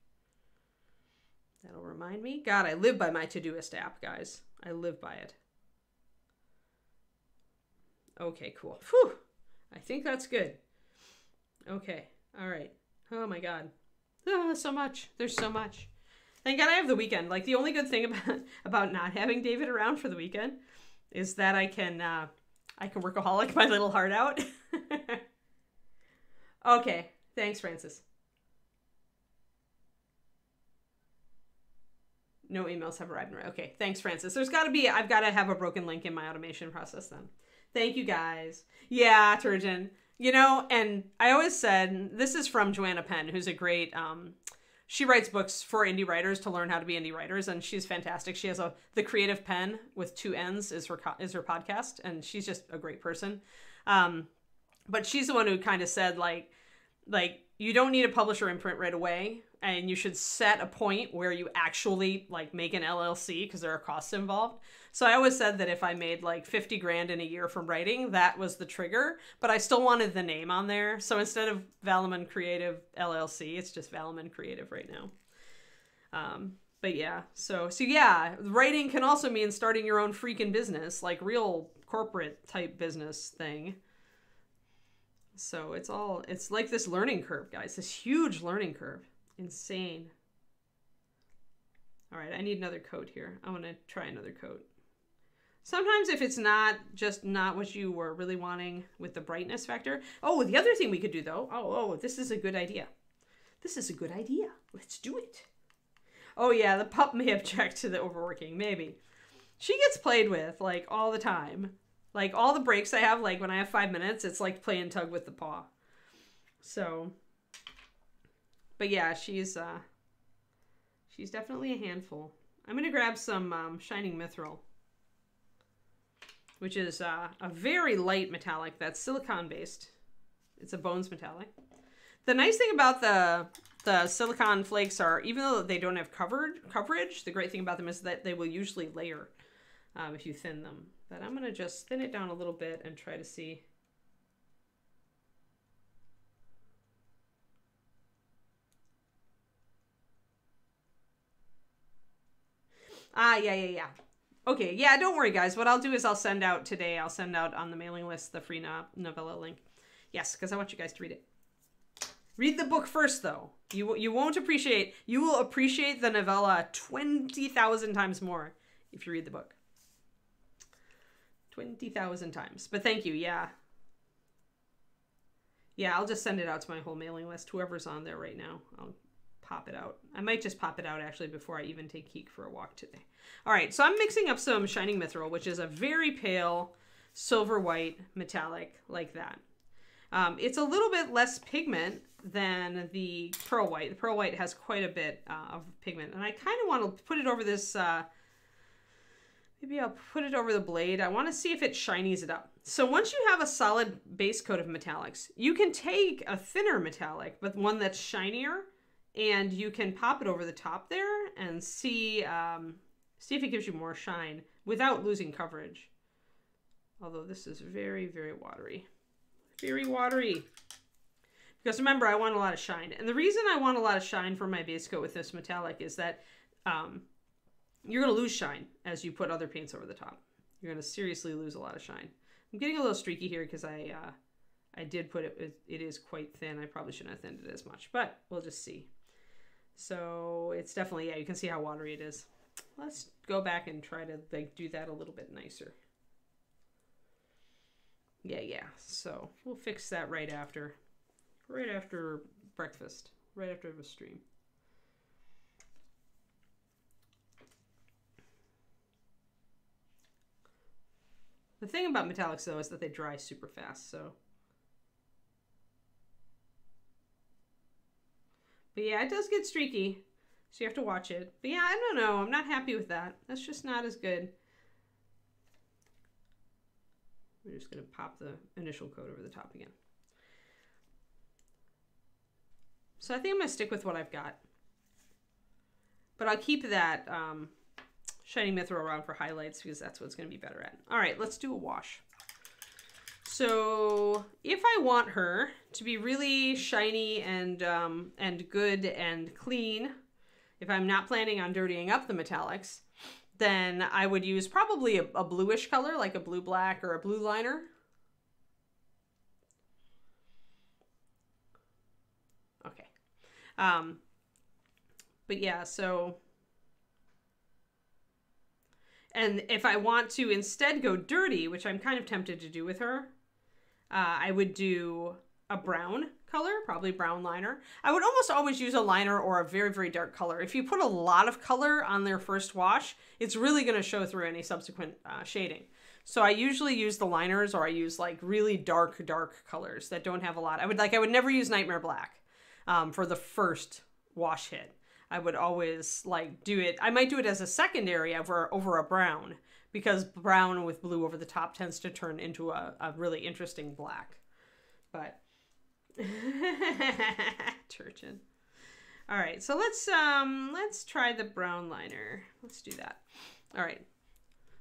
That'll remind me. God, I live by my Todoist app, guys. I live by it. Okay, cool. Whew. I think that's good. Okay. All right. Oh my God. So much. There's so much. Thank God I have the weekend. Like the only good thing about not having David around for the weekend is that I can workaholic my little heart out. Okay. Thanks, Francis. No emails have arrived. Okay. Thanks, Francis. I've got to have a broken link in my automation process then. Thank you guys. Yeah, Turgeon. You know, and I always said, this is from Joanna Penn, who's a great, she writes books for indie writers to learn how to be indie writers, and she's fantastic. She has The Creative Pen with 2 N's is her podcast, and she's just a great person. But she's the one who kind of said, like, you don't need a publisher imprint right away, and you should set a point where you actually, like, make an LLC, because there are costs involved. So I always said that if I made like 50 grand in a year from writing, that was the trigger, but I still wanted the name on there. So instead of Valaman Creative LLC, it's just Valaman Creative right now. But yeah, so yeah, writing can also mean starting your own freaking business, like real corporate type business thing. So it's like this learning curve, guys. This huge learning curve. Insane. All right, I need another coat here. I want to try another coat. Sometimes if it's not what you were really wanting with the brightness factor. Oh, the other thing we could do though. Oh, this is a good idea. This is a good idea. Let's do it. Oh yeah, the pup may object to the overworking, maybe. She gets played with like all the time. Like all the breaks I have, like when I have 5 minutes, it's like playing tug with the paw. So, but yeah, she's definitely a handful. I'm gonna grab some Shining Mithril, which is a very light metallic that's silicon based. It's a bones metallic. The nice thing about the silicon flakes are, even though they don't have coverage, the great thing about them is that they will usually layer if you thin them. But I'm gonna just thin it down a little bit and try to see. Yeah. Okay, yeah, don't worry, guys. What I'll do is I'll send out on the mailing list the free novella link. Yes, because I want you guys to read it. Read the book first, though. You will appreciate the novella 20,000 times more if you read the book. 20,000 times. But thank you, yeah. Yeah, I'll just send it out to my whole mailing list. Whoever's on there right now, I'll pop it out. I might just pop it out, actually, before I even take Keek for a walk today. All right, so I'm mixing up some Shining Mithril, which is a very pale silver white metallic like that. It's a little bit less pigment than the pearl white. The pearl white has quite a bit of pigment, and I kind of want to put it over this, maybe I'll put it over the blade. I want to see if it shinies it up. So once you have a solid base coat of metallics, you can take a thinner metallic, but one that's shinier, and you can pop it over the top there and see if it gives you more shine without losing coverage. Although this is very, very watery. Very watery. Because remember, I want a lot of shine. And the reason I want a lot of shine for my base coat with this metallic is that you're going to lose shine as you put other paints over the top. You're going to seriously lose a lot of shine. I'm getting a little streaky here because I did put it is quite thin. I probably shouldn't have thinned it as much, but we'll just see. So it's definitely, yeah, you can see how watery it is. Let's go back and try to like do that a little bit nicer. Yeah. So we'll fix that right after breakfast, right after the stream. The thing about metallics though is that they dry super fast, so. But yeah, it does get streaky, so you have to watch it. But yeah, I don't know, I'm not happy with that. That's just not as good. We're just gonna pop the initial coat over the top again. So I think I'm gonna stick with what I've got. But I'll keep that Shining Mithril around for highlights because that's what's gonna be better at. All right, let's do a wash. So if I want her to be really shiny and good and clean, if I'm not planning on dirtying up the metallics, then I would use probably a bluish color, like a blue black or a blue liner. Okay. But yeah, so, and if I want to instead go dirty, which I'm kind of tempted to do with her, I would do a brown color, probably brown liner. I would almost always use a liner or a very, very dark color. If you put a lot of color on their first wash, it's really going to show through any subsequent shading. So I usually use the liners, or I use like really dark colors that don't have a lot. I would never use Nightmare Black for the first wash hit. I would always like do it. I might do it as a secondary over a brown, because brown with blue over the top tends to turn into a really interesting black. But Turchin. All right, so let's try the brown liner. Let's do that. All right.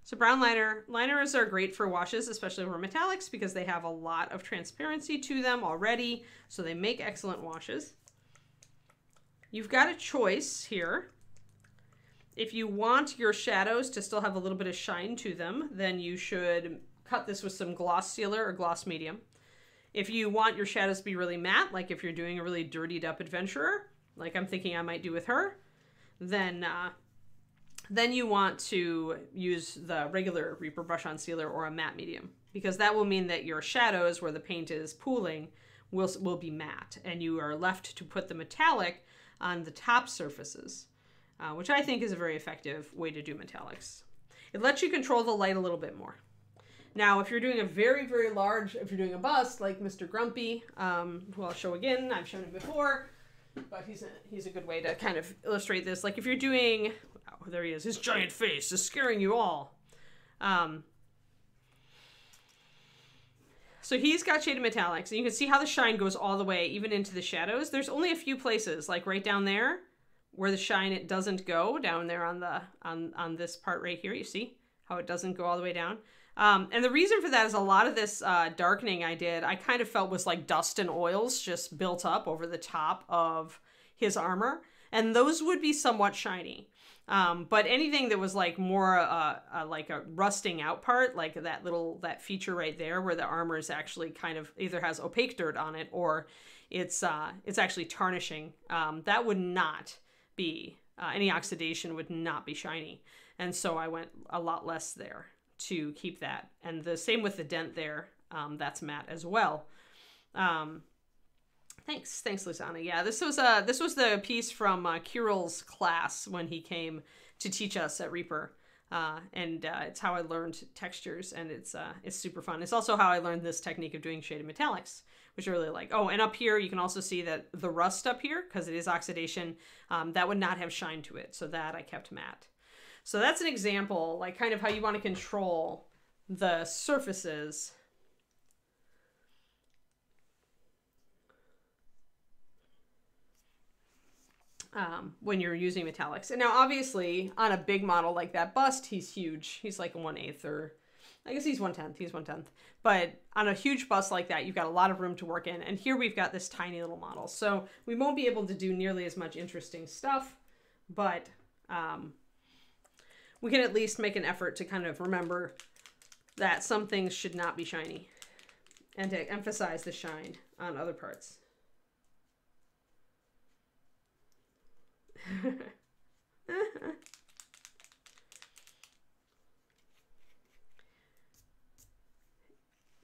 So brown liners are great for washes, especially for metallics, because they have a lot of transparency to them already, so they make excellent washes. You've got a choice here. If you want your shadows to still have a little bit of shine to them, then you should cut this with some gloss sealer or gloss medium. If you want your shadows to be really matte, like if you're doing a really dirtied up adventurer, like I'm thinking I might do with her, then you want to use the regular Reaper brush on sealer or a matte medium, because that will mean that your shadows where the paint is pooling will be matte, and you are left to put the metallic on the top surfaces, which I think is a very effective way to do metallics. It lets you control the light a little bit more. Now, if you're doing a very, very large, if you're doing a bust like Mr. Grumpy, who I'll show again, I've shown him before, but he's a good way to kind of illustrate this. Like if you're doing, oh, there he is, his giant face is scaring you all. So he's got shaded metallics, and you can see how the shine goes all the way, even into the shadows. There's only a few places, like right down there, where the shine, it doesn't go down there on this part right here. You see how it doesn't go all the way down? And the reason for that is a lot of this darkening I kind of felt was like dust and oils just built up over the top of his armor. And those would be somewhat shiny. But anything that was like more like a rusting out part, like that feature right there where the armor is actually kind of either has opaque dirt on it or it's actually tarnishing, that would not be, any oxidation would not be shiny. And so I went a lot less there to keep that. And the same with the dent there, that's matte as well. Thanks Lusana. Yeah, this was the piece from Kirill's class when he came to teach us at Reaper. It's how I learned textures, and it's super fun. It's also how I learned this technique of doing shaded metallics, which I really like. Oh, and up here you can also see that the rust up here, because it is oxidation, that would not have shine to it, so that I kept matte. So that's an example, like kind of how you want to control the surfaces. When you're using metallics. And now obviously on a big model like that bust, he's huge. He's like a 1/8, or I guess he's 1/10. He's 1/10. But on a huge bust like that, you've got a lot of room to work in. And here we've got this tiny little model. So we won't be able to do nearly as much interesting stuff, but we can at least make an effort to kind of remember that some things should not be shiny and to emphasize the shine on other parts.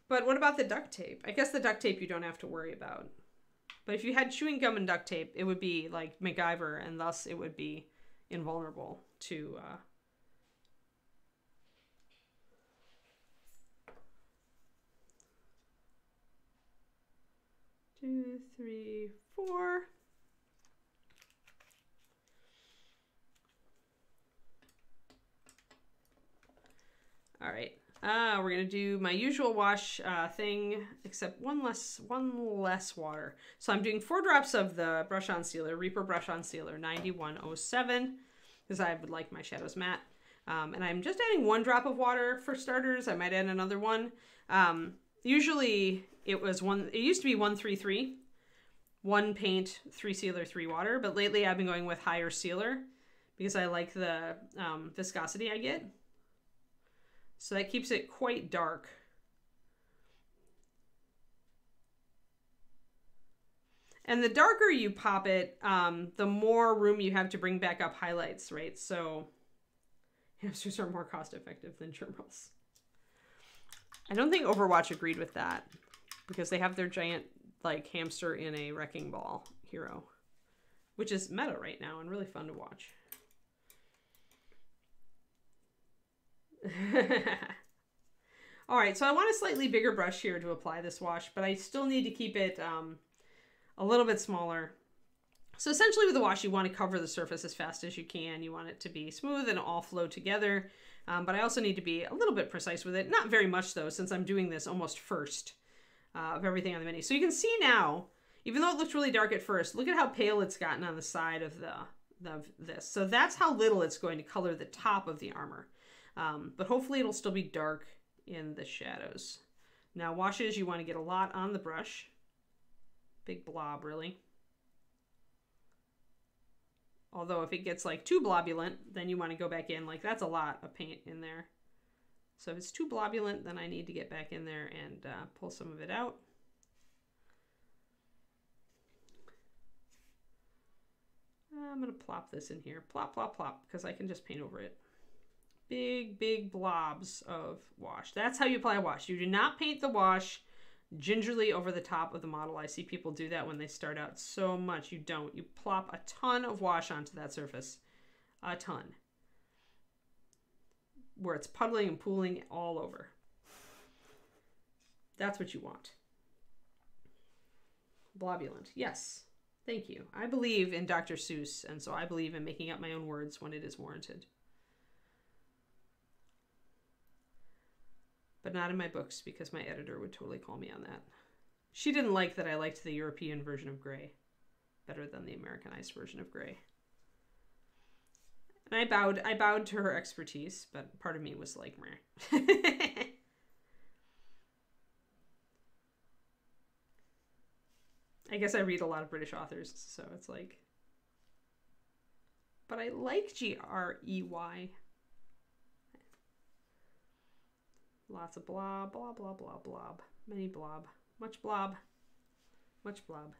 But what about the duct tape? I guess the duct tape you don't have to worry about. But if you had chewing gum and duct tape, it would be like MacGyver, and thus it would be invulnerable to 2, 3, 4. All right, we're gonna do my usual wash thing, except one less water. So I'm doing 4 drops of the brush on sealer, Reaper brush on sealer 9107, because I would like my shadows matte. And I'm just adding 1 drop of water for starters. I might add another one. Usually it used to be 1-3-3, 1 paint, 3 sealer, 3 water. But lately I've been going with higher sealer because I like the viscosity I get. So that keeps it quite dark. And the darker you pop it, the more room you have to bring back up highlights, right? So hamsters are more cost effective than germals. I don't think Overwatch agreed with that because they have their giant like hamster in a wrecking ball hero, which is meta right now and really fun to watch. All right, so I want a slightly bigger brush here to apply this wash, but I still need to keep it a little bit smaller. So essentially with the wash, you want to cover the surface as fast as you can. You want it to be smooth and all flow together, but I also need to be a little bit precise with it. Not very much though, since I'm doing this almost first of everything on the mini. So you can see now, even though it looks really dark at first, look at how pale it's gotten on the side of this. So that's how little it's going to color the top of the armor. But hopefully it'll still be dark in the shadows. Now washes, you want to get a lot on the brush. Big blob, really. Although if it gets like too blobulent, then you want to go back in. Like that's a lot of paint in there. So if it's too blobulent, then I need to get back in there and pull some of it out. going to plop this in here. Plop, plop, plop, because I can just paint over it. Big, big blobs of wash. That's how you apply wash. You do not paint the wash gingerly over the top of the model. I see people do that when they start out so much. You don't. You plop a ton of wash onto that surface. A ton. Where it's puddling and pooling all over. That's what you want. Blobulent. Yes. Thank you. I believe in Dr. Seuss, and so I believe in making up my own words when it is warranted. But not in my books, because my editor would totally call me on that. She didn't like that I liked the European version of gray better than the Americanized version of gray. And I bowed to her expertise, but part of me was like, meh. I guess I read a lot of British authors, so it's like... But I like G-R-E-Y. Lots of blob, blah, blah, blah, blob. Many blob. Much blob. Much blob.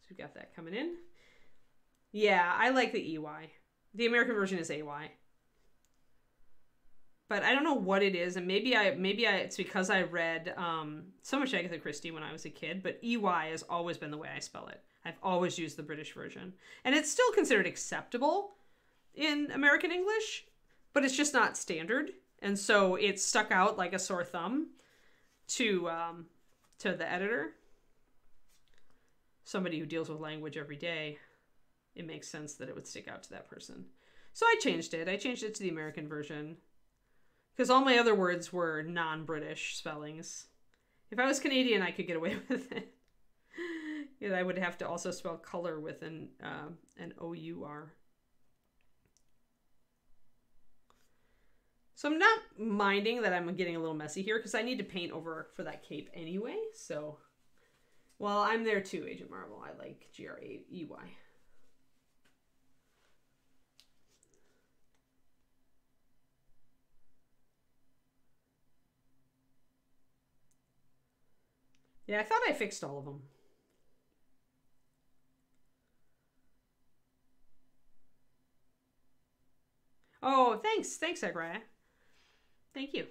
So we've got that coming in. Yeah, I like the E-Y. The American version is A-Y. But I don't know what it is, and maybe it's because I read so much Agatha Christie when I was a kid, but EY has always been the way I spell it. I've always used the British version. And it's still considered acceptable in American English, but it's just not standard. And so it's stuck out like a sore thumb to the editor. Somebody who deals with language every day, it makes sense that it would stick out to that person. So I changed it. I changed it to the American version. Because all my other words were non-British spellings. If I was Canadian, I could get away with it. Yet I would have to also spell color with an O-U-R. So I'm not minding that I'm getting a little messy here, because I need to paint over for that cape anyway. So, well, I'm there too, Agent Marvel. I like G-R-A-E-Y. Yeah, I thought I fixed all of them. Oh, thanks. Thanks, Agraya. Thank you.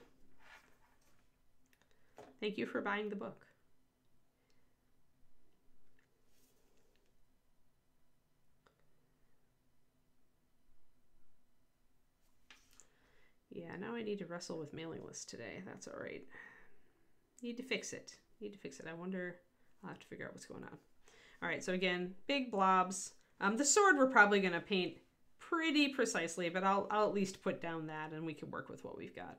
Thank you for buying the book. Yeah, now I need to wrestle with mailing lists today. That's all right. Need to fix it. I wonder, I'll have to figure out what's going on. All right, so again, big blobs. The sword we're probably going to paint pretty precisely, but I'll at least put down that and we can work with what we've got.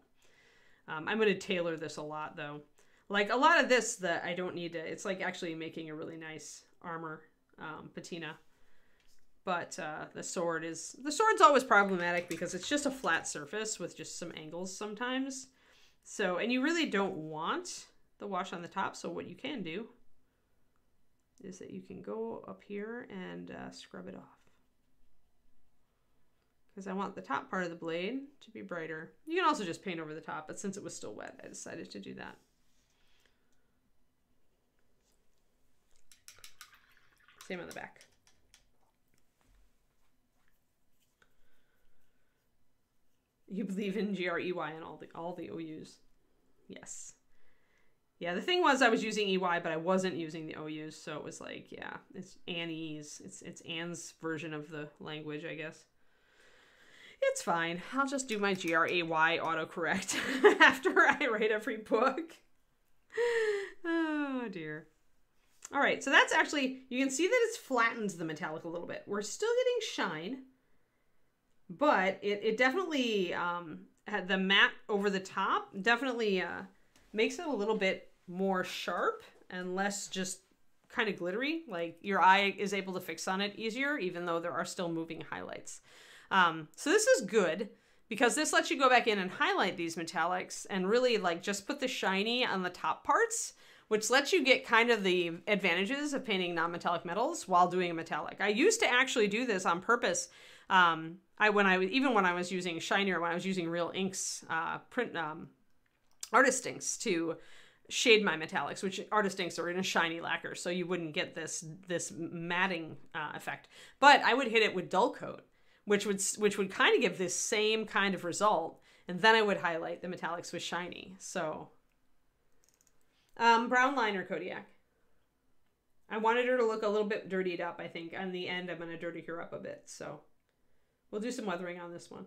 I'm going to tailor this a lot though. Like a lot of this that I don't need to, it's like actually making a really nice armor patina. But the sword's always problematic because it's just a flat surface with just some angles sometimes. So, and you really don't want the wash on the top, so what you can do is that you can go up here and scrub it off. Because I want the top part of the blade to be brighter. You can also just paint over the top, but since it was still wet, I decided to do that. Same on the back. You believe in G-R-E-Y and all the OUs. Yes. Yeah, the thing was I was using EY, but I wasn't using the OUs, so it was like, yeah, it's Annie's. It's Anne's version of the language, I guess. It's fine. I'll just do my G-R-A-Y autocorrect after I write every book. Oh, dear. All right, so that's actually, you can see that it's flattened the metallic a little bit. We're still getting shine, but it definitely, had the matte over the top definitely makes it a little bit more sharp and less just kind of glittery. Like your eye is able to fix on it easier, even though there are still moving highlights. So this is good because this lets you go back in and highlight these metallics and really like just put the shiny on the top parts, which lets you get kind of the advantages of painting non-metallic metals while doing a metallic. I used to actually do this on purpose. Even when I was using shinier, when I was using real inks, artist inks to shade my metallics, which Artist Inks are in a shiny lacquer, so you wouldn't get this matting effect. But I would hit it with dull coat, which would kind of give this same kind of result, and then I would highlight the metallics with shiny. So brown liner Kodiak. I wanted her to look a little bit dirtied up. I think on the end I'm going to dirty her up a bit, so we'll do some weathering on this one.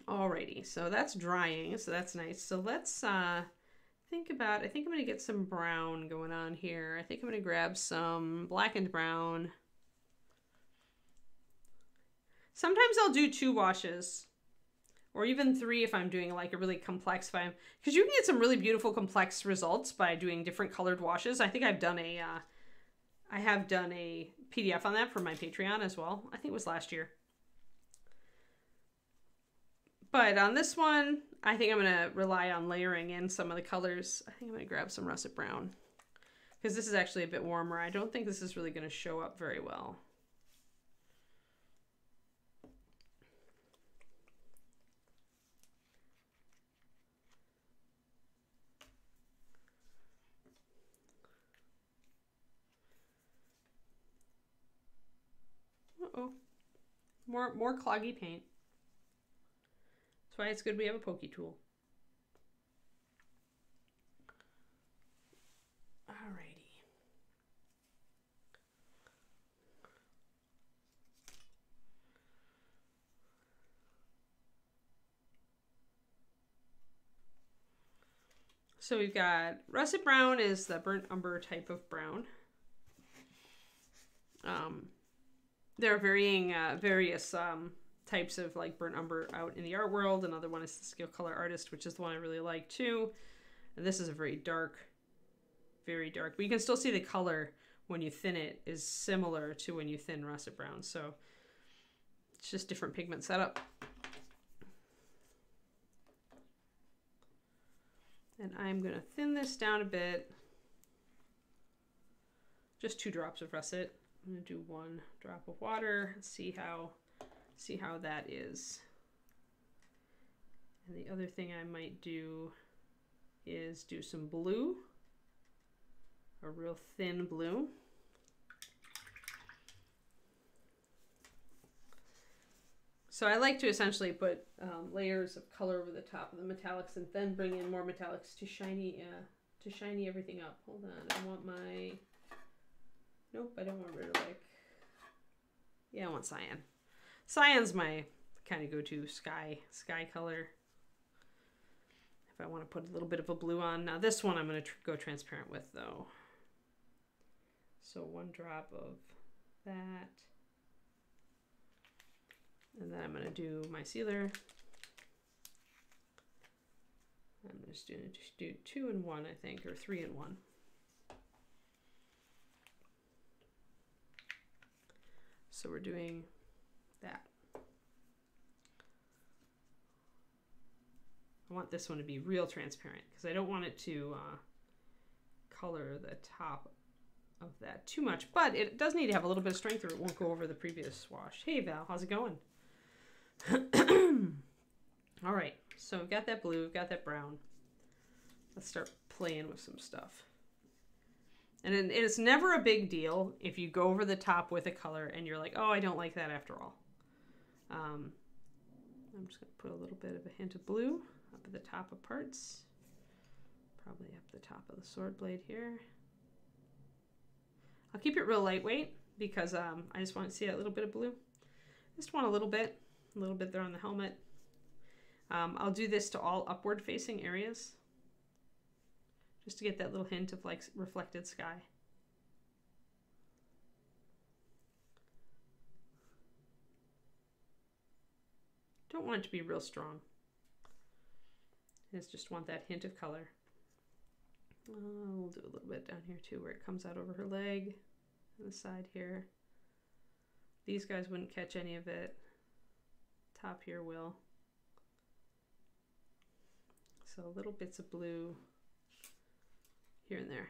Alrighty, so that's drying, so that's nice. So let's think about, I think I'm going to get some brown going on here. I think I'm going to grab some blackened brown. Sometimes I'll do 2 washes, or even 3 if I'm doing like a really complex, because you can get some really beautiful complex results by doing different colored washes. I think I've done a, I have done a PDF on that for my Patreon as well. I think it was last year. But on this one, I think I'm going to rely on layering in some of the colors. I think I'm going to grab some russet brown, because this is actually a bit warmer. I don't think this is really going to show up very well. Uh-oh. More cloggy paint. That's why it's good we have a pokey tool. Alrighty. So we've got russet brown is the burnt umber type of brown. There are various types of like burnt umber out in the art world. Another one is the Scale Color Artist, which is the one I really like too. And this is a very dark, but you can still see the color when you thin it is similar to when you thin russet brown. So it's just different pigment setup. And I'm gonna thin this down a bit. Just 2 drops of russet. I'm gonna do 1 drop of water and see how that is. And the other thing I might do is do some blue, a real thin blue. So I like to essentially put layers of color over the top of the metallics and then bring in more metallics to shiny everything up. Hold on, I want my, nope, I don't want rid of like, yeah, I want cyan. Cyan's my kind of go-to sky color. If I want to put a little bit of a blue on. Now this one I'm going to go transparent with though. So 1 drop of that. And then I'm going to do my sealer. I'm just going to do 2 in 1, I think, or 3 in 1. So we're doing that. I want this one to be real transparent because I don't want it to color the top of that too much, but it does need to have a little bit of strength or it won't go over the previous wash. Hey Val, how's it going? All right, so we've got that blue, we've got that brown. Let's start playing with some stuff. And it's never a big deal if you go over the top with a color and you're like, oh, I don't like that after all. I'm just going to put a little bit of a hint of blue up at the top of parts. Probably up the top of the sword blade here. I'll keep it real lightweight because I just want to see that little bit of blue. Just want a little bit there on the helmet. I'll do this to all upward facing areas, just to get that little hint of like reflected sky. Don't want it to be real strong. I just want that hint of color. We'll do a little bit down here too, where it comes out over her leg, on the side here. These guys wouldn't catch any of it. Top here will. So little bits of blue here and there.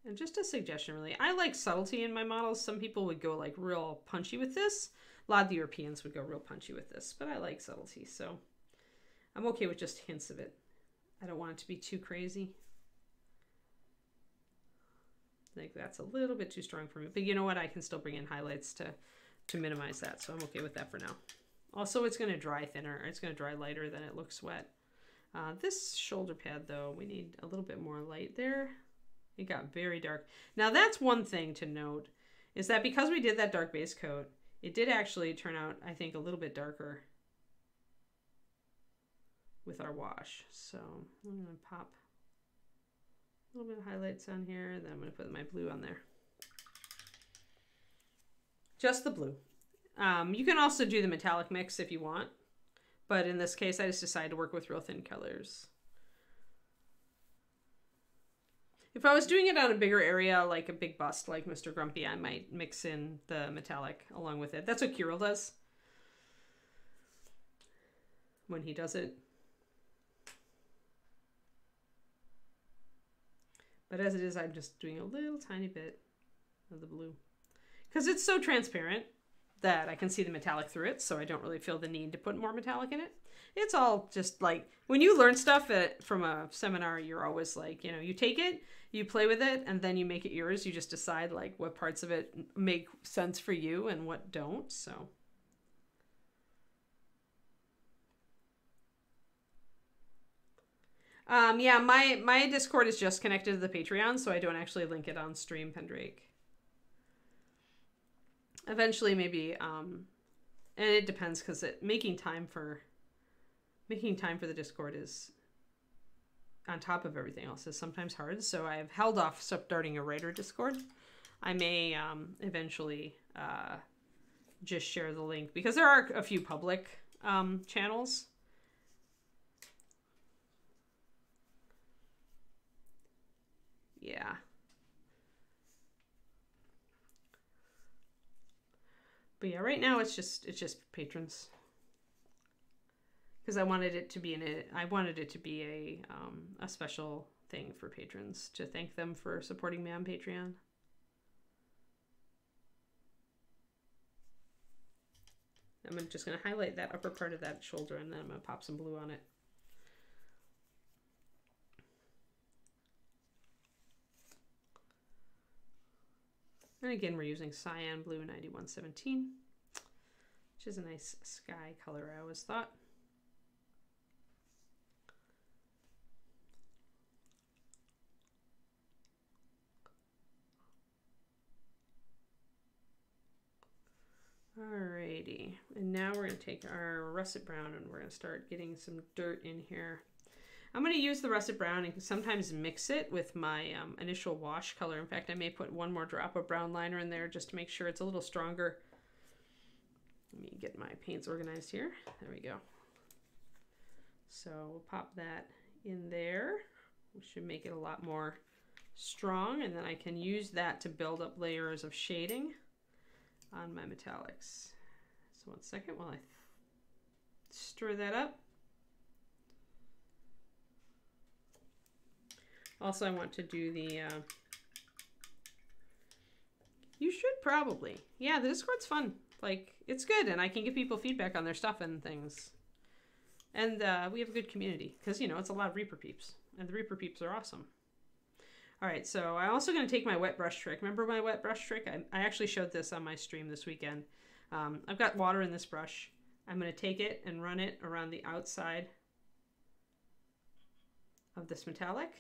And just a suggestion really, I like subtlety in my models. Some people would go like real punchy with this. A lot of the Europeans would go real punchy with this, but I like subtlety, so I'm okay with just hints of it. I don't want it to be too crazy. I think that's a little bit too strong for me, but you know what? I can still bring in highlights to minimize that, so I'm okay with that for now. Also, it's going to dry thinner. It's going to dry lighter than it looks wet. This shoulder pad, though, we need a little bit more light there. It got very dark. Now, that's one thing to note, is that because we did that dark base coat, it did actually turn out, I think, a little bit darker with our wash. So I'm going to pop a little bit of highlights on here, then I'm going to put my blue on there. Just the blue. You can also do the metallic mix if you want, but in this case, I just decided to work with real thin colors. If I was doing it on a bigger area, like a big bust like Mr. Grumpy, I might mix in the metallic along with it. That's what Kirill does when he does it. But as it is, I'm just doing a little tiny bit of the blue because it's so transparent that I can see the metallic through it, so I don't really feel the need to put more metallic in it. It's all just like, when you learn stuff from a seminar, you're always like, you know, you take it, you play with it, and then you make it yours. You just decide like what parts of it make sense for you and what don't, so. Yeah, my Discord is just connected to the Patreon, so I don't actually link it on stream, Pendrake. Eventually, maybe, and it depends, because making time for the Discord is, on top of everything else, is sometimes hard. So I've held off starting a writer Discord. I may eventually just share the link, because there are a few public channels. Yeah. But yeah, right now it's just patrons, because I wanted it to be a special thing for patrons, to thank them for supporting me on Patreon. I'm just going to highlight that upper part of that shoulder, and then I'm going to pop some blue on it. And again, we're using Cyan Blue 9117, which is a nice sky color, I always thought. Alrighty, and now we're going to take our russet brown and we're going to start getting some dirt in here. I'm going to use the russet brown and sometimes mix it with my initial wash color. In fact, I may put one more drop of brown liner in there just to make sure it's a little stronger. Let me get my paints organized here. There we go. So we'll pop that in there, which should make it a lot more strong, and then I can use that to build up layers of shading on my metallics. So one second while I stir that up. Also, I want to do the, you should probably, yeah, the Discord's fun. Like, it's good, and I can give people feedback on their stuff and things. And we have a good community, because, you know, it's a lot of Reaper peeps, and the Reaper peeps are awesome. All right, so I'm also going to take my wet brush trick. Remember my wet brush trick? I actually showed this on my stream this weekend. I've got water in this brush. I'm going to take it and run it around the outside of this metallic.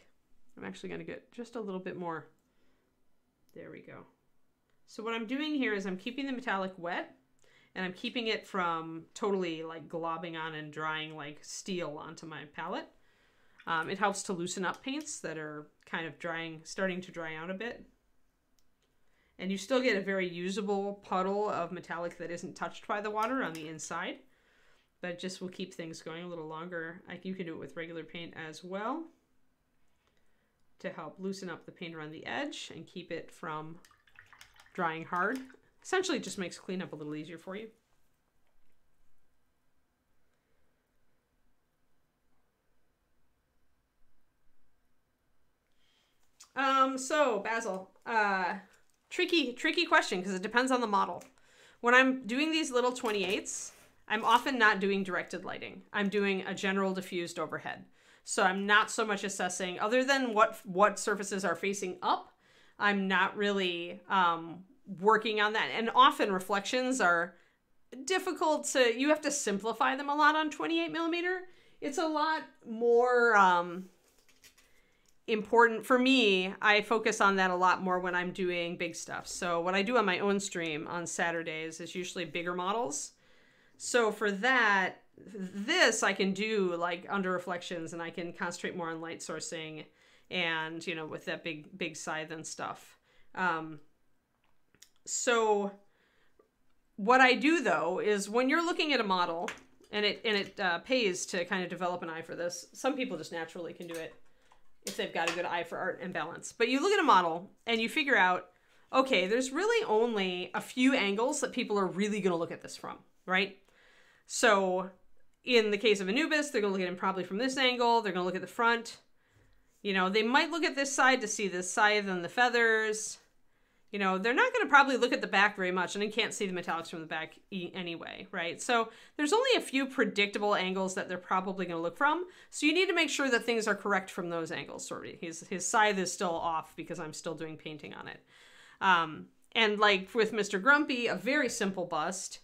I'm actually going to get just a little bit more. There we go. So what I'm doing here is I'm keeping the metallic wet, and I'm keeping it from totally like globbing on and drying like steel onto my palette. It helps to loosen up paints that are kind of starting to dry out a bit. And you still get a very usable puddle of metallic that isn't touched by the water on the inside, but it just will keep things going a little longer. You can do it with regular paint as well, to help loosen up the paint around the edge and keep it from drying hard. Essentially, it just makes cleanup a little easier for you. So Basil, tricky question, because it depends on the model. when I'm doing these little 28s, I'm often not doing directed lighting. I'm doing a general diffused overhead. So I'm not so much assessing, other than what surfaces are facing up, I'm not really working on that. And often reflections are difficult to, you have to simplify them a lot on 28 millimeter. It's a lot more important for me. I focus on that a lot more when I'm doing big stuff. So what I do on my own stream on Saturdays is usually bigger models. So for that, this I can do like under reflections, and I can concentrate more on light sourcing and, you know, with that big scythe and stuff. So what I do though is when you're looking at a model, and it pays to kind of develop an eye for this. Some people just naturally can do it if they've got a good eye for art and balance. But you look at a model and you figure out, okay, there's really only a few angles that people are really going to look at this from, right? So in the case of Anubis, they're going to look at him probably from this angle. They're going to look at the front. You know, they might look at this side to see the scythe and the feathers. You know, they're not going to probably look at the back very much, and they can't see the metallics from the back anyway, right? So there's only a few predictable angles that they're probably going to look from. So you need to make sure that things are correct from those angles. Sort of, his scythe is still off because I'm still doing painting on it. And like with Mr. Grumpy, a very simple bust.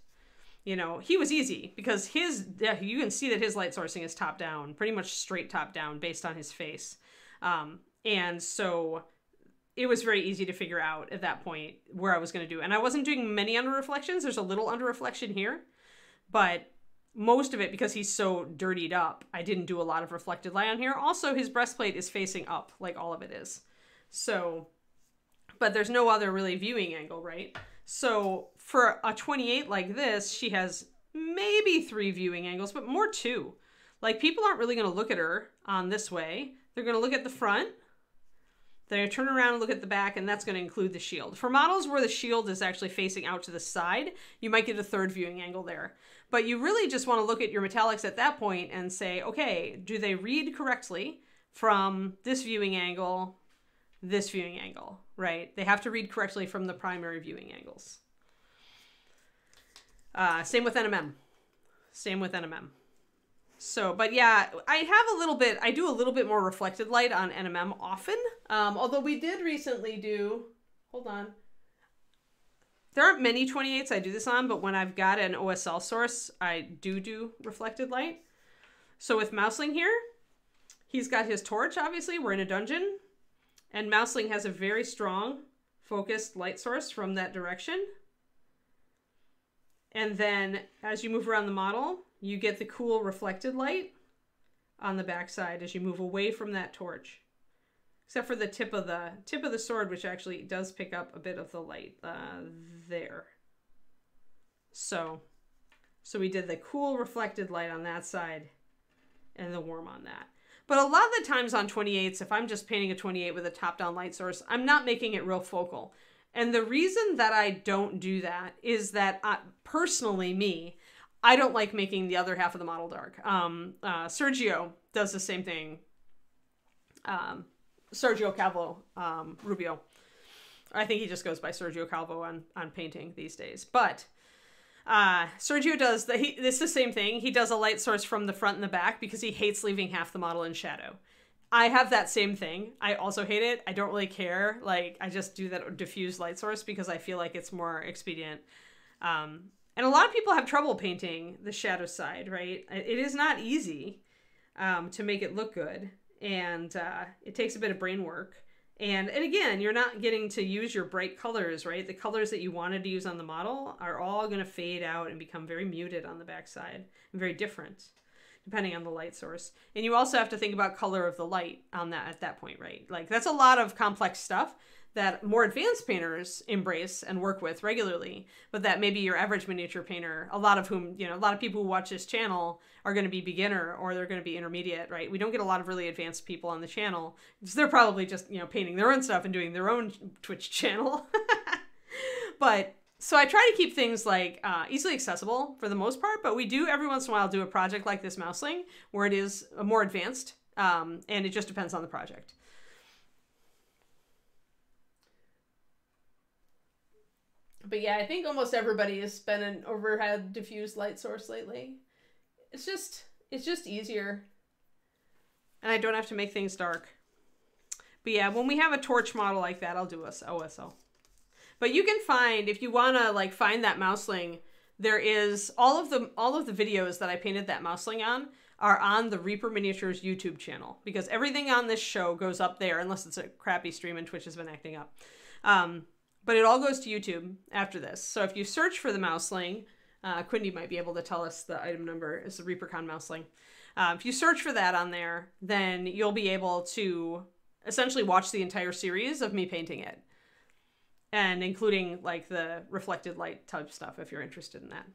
You know, he was easy because you can see that his light sourcing is top down, pretty much straight top down based on his face. And so it was very easy to figure out at that point where I was going to do. And I wasn't doing many under reflections. There's a little under reflection here, but most of it, because he's so dirtied up, I didn't do a lot of reflected light on here. Also, his breastplate is facing up, like all of it is. So, but there's no other really viewing angle, right? So for a 28 like this, she has maybe 3 viewing angles, but more 2. Like, people aren't really going to look at her on this way. They're going to look at the front. They're going to turn around and look at the back, and that's going to include the shield. For models where the shield is actually facing out to the side, you might get a 3rd viewing angle there. But you really just want to look at your metallics at that point and say, okay, do they read correctly from this viewing angle, right? They have to read correctly from the primary viewing angles. Same with NMM. So, but yeah, I do a little bit more reflected light on NMM often. Although we did recently do, hold on. There aren't many 28s I do this on, but when I've got an OSL source, I do reflected light. So with Mouseling here, he's got his torch, obviously, we're in a dungeon. And Mouseling has a very strong focused light source from that direction. And then as you move around the model, you get the cool reflected light on the backside as you move away from that torch. Except for the tip of the sword, which actually does pick up a bit of the light there. So we did the cool reflected light on that side and the warm on that. But a lot of the times on 28s, if I'm just painting a 28 with a top-down light source, I'm not making it real focal. And the reason that I don't do that is that personally, I don't like making the other half of the model dark. Sergio does the same thing. Sergio Calvo, Rubio. I think he just goes by Sergio Calvo on painting these days. But Sergio does, it's the same thing. He does a light source from the front and the back because he hates leaving half the model in shadow. I have that same thing. I also hate it. I don't really care. Like, I just do that diffused light source because I feel like it's more expedient. And a lot of people have trouble painting the shadow side, right? It is not easy to make it look good. And it takes a bit of brain work. And again, you're not getting to use your bright colors, right? The colors that you wanted to use on the model are all going to fade out and become very muted on the backside and very different, depending on the light source. And you also have to think about color of the light on that at that point, right? Like, that's a lot of complex stuff that more advanced painters embrace and work with regularly, but that maybe your average miniature painter, a lot of people who watch this channel are going to be beginner or they're going to be intermediate, right? We don't get a lot of really advanced people on the channel because they're probably just, painting their own stuff and doing their own Twitch channel. But so I try to keep things like easily accessible for the most part, but we do every once in a while do a project like this Mouseling where it is more advanced, and it just depends on the project. But yeah, I think almost everybody has been an overhead diffused light source lately. It's just easier. And I don't have to make things dark. But yeah, when we have a torch model like that, I'll do a OSL. But you can find, if you want to like find that mouseling, there is all of the videos that I painted that mouseling on are on the Reaper Miniatures YouTube channel, because everything on this show goes up there unless it's a crappy stream and Twitch has been acting up. But it all goes to YouTube after this. So if you search for the mouseling, Quindy might be able to tell us the item number. It's the ReaperCon mouseling. If you search for that on there, then you'll be able to essentially watch the entire series of me painting it. And including like the reflected light type stuff if you're interested in that.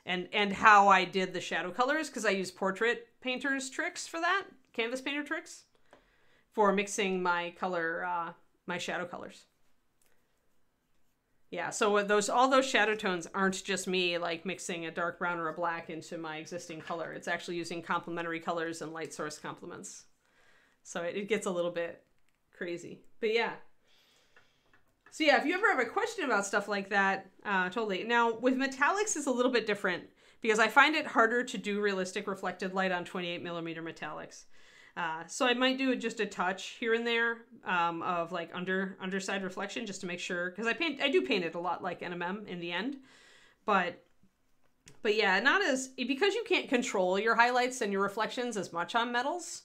And how I did the shadow colors, because I use portrait painters tricks for that, canvas painter tricks, for mixing my color, my shadow colors. Yeah, so all those shadow tones aren't just me like mixing a dark brown or a black into my existing color. It's actually using complementary colors and light source complements. So it gets a little bit crazy. But yeah. So yeah, if you ever have a question about stuff like that, totally. Now, with metallics, it's a little bit different because I find it harder to do realistic reflected light on 28mm metallics. So I might do just a touch here and there of like underside reflection just to make sure, because I do paint it a lot like NMM in the end. But yeah, not as, because you can't control your highlights and your reflections as much on metals,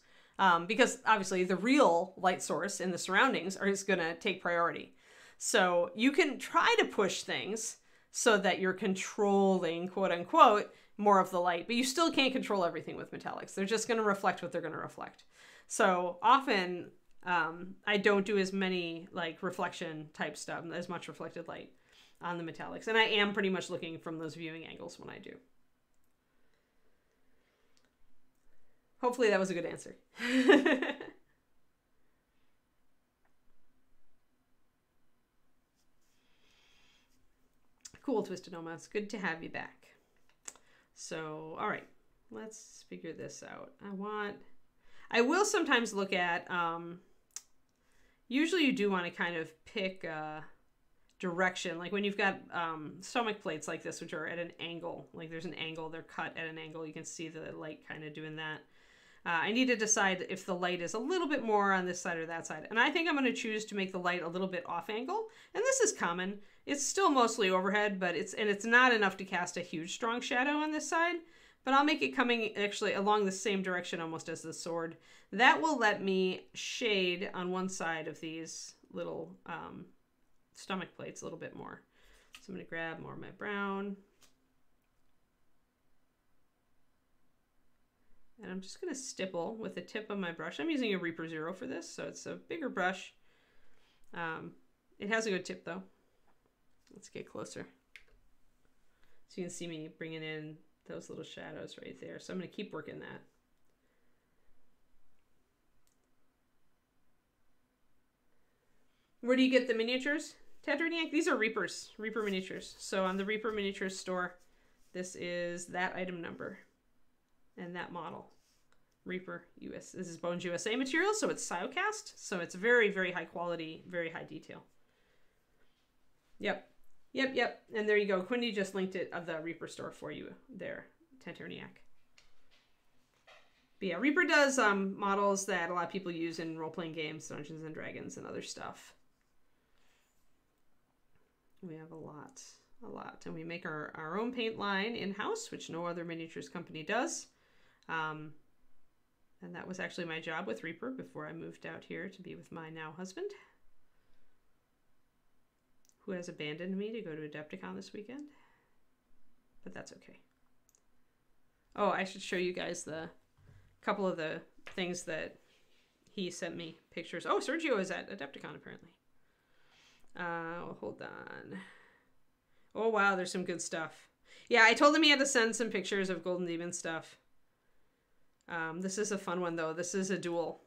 because obviously the real light source in the surroundings is going to take priority. So you can try to push things so that you're controlling, quote unquote, more of the light, but you still can't control everything with metallics. They're just going to reflect what they're going to reflect. So often I don't do as many like reflection type stuff, as much reflected light on the metallics. And I am pretty much looking from those viewing angles when I do. Hopefully that was a good answer. Cool, Twisted Oma. It's good to have you back. So, all right, let's figure this out. I will sometimes look at, usually you do want to kind of pick a direction. Like when you've got stomach plates like this, which are at an angle, like there's an angle, they're cut at an angle. You can see the light kind of doing that. I need to decide if the light is a little bit more on this side or that side. And I think I'm going to choose to make the light a little bit off angle. And this is common. It's still mostly overhead, but it's not enough to cast a huge strong shadow on this side. But I'll make it coming actually along the same direction almost as the sword. That will let me shade on one side of these little stomach plates a little bit more. So I'm going to grab more of my brown. And I'm just going to stipple with the tip of my brush. I'm using a Reaper Zero for this, so it's a bigger brush. It has a good tip, though. Let's get closer. So you can see me bringing in those little shadows right there. So I'm going to keep working that. Where do you get the miniatures, Tadriniac? These are Reaper miniatures. So on the Reaper Miniatures store, this is that item number. And that model, Reaper US. This is Bones USA material, so it's Siocast. So it's very, very high quality, very high detail. Yep. And there you go. Quindy just linked it of the Reaper store for you there, Tanterniac. But yeah, Reaper does models that a lot of people use in role-playing games, Dungeons and Dragons, and other stuff. We have a lot. And we make our own paint line in-house, which no other miniatures company does. And that was actually my job with Reaper before I moved out here to be with my now husband, who has abandoned me to go to Adepticon this weekend. But that's okay. Oh, I should show you guys the couple of the things that he sent me pictures. Oh, Sergio is at Adepticon apparently. Hold on. Oh, wow, there's some good stuff. Yeah, I told him he had to send some pictures of Golden Demon stuff. This is a fun one, though. This is a duel.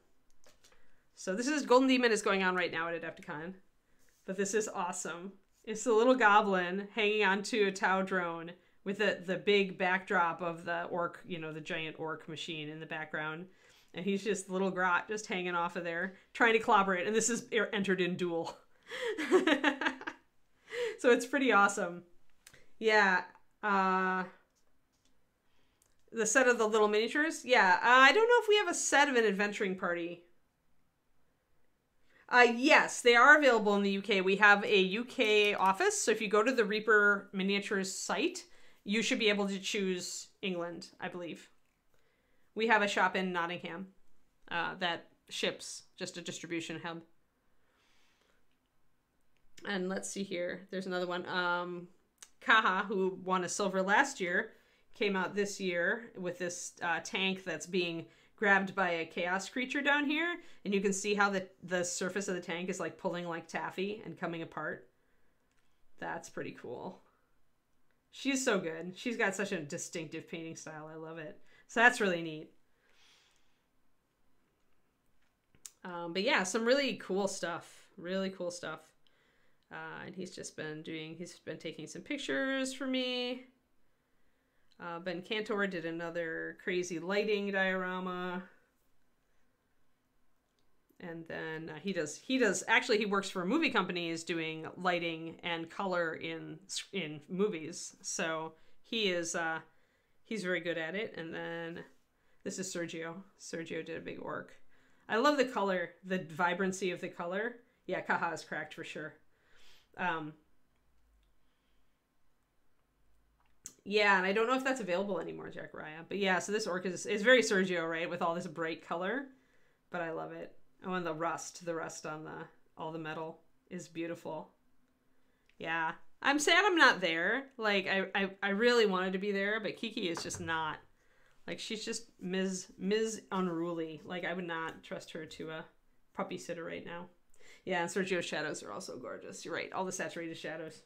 So this is Golden Demon is going on right now at Adepticon. But this is awesome. It's the little goblin hanging onto a Tau drone with the big backdrop of the orc, you know, the giant orc machine in the background. And he's just little grot just hanging off of there, trying to clobber it. And this is entered in duel. So it's pretty awesome. Yeah. The set of the little miniatures. Yeah. I don't know if we have a set of an adventuring party. Yes, they are available in the UK. We have a UK office. So if you go to the Reaper Miniatures site, you should be able to choose England, I believe. We have a shop in Nottingham that ships, just a distribution hub. And let's see here. There's another one. Kaha, who won a silver last year, came out this year with this tank that's being grabbed by a chaos creature down here. And you can see how the surface of the tank is like pulling like taffy and coming apart. That's pretty cool. She's so good. She's got such a distinctive painting style. I love it. So that's really neat. But yeah, some really cool stuff. Really cool stuff. And he's been taking some pictures for me. Ben Cantor did another crazy lighting diorama. And then he works for movie companies doing lighting and color in movies. So he's very good at it. And then this is Sergio. Sergio did a big orc. I love the color, the vibrancy of the color. Yeah, Kaha is cracked for sure. Yeah, and I don't know if that's available anymore, Zachariah. But yeah, so this orc is very Sergio, right? With all this bright color. But I love it. Oh, and the rust on all the metal is beautiful. Yeah. I'm sad I'm not there. Like, I really wanted to be there, but Kiki is just not. Like, she's just Ms. Unruly. Like, I would not trust her to a puppy sitter right now. Yeah, and Sergio's shadows are also gorgeous. You're right, all the saturated shadows.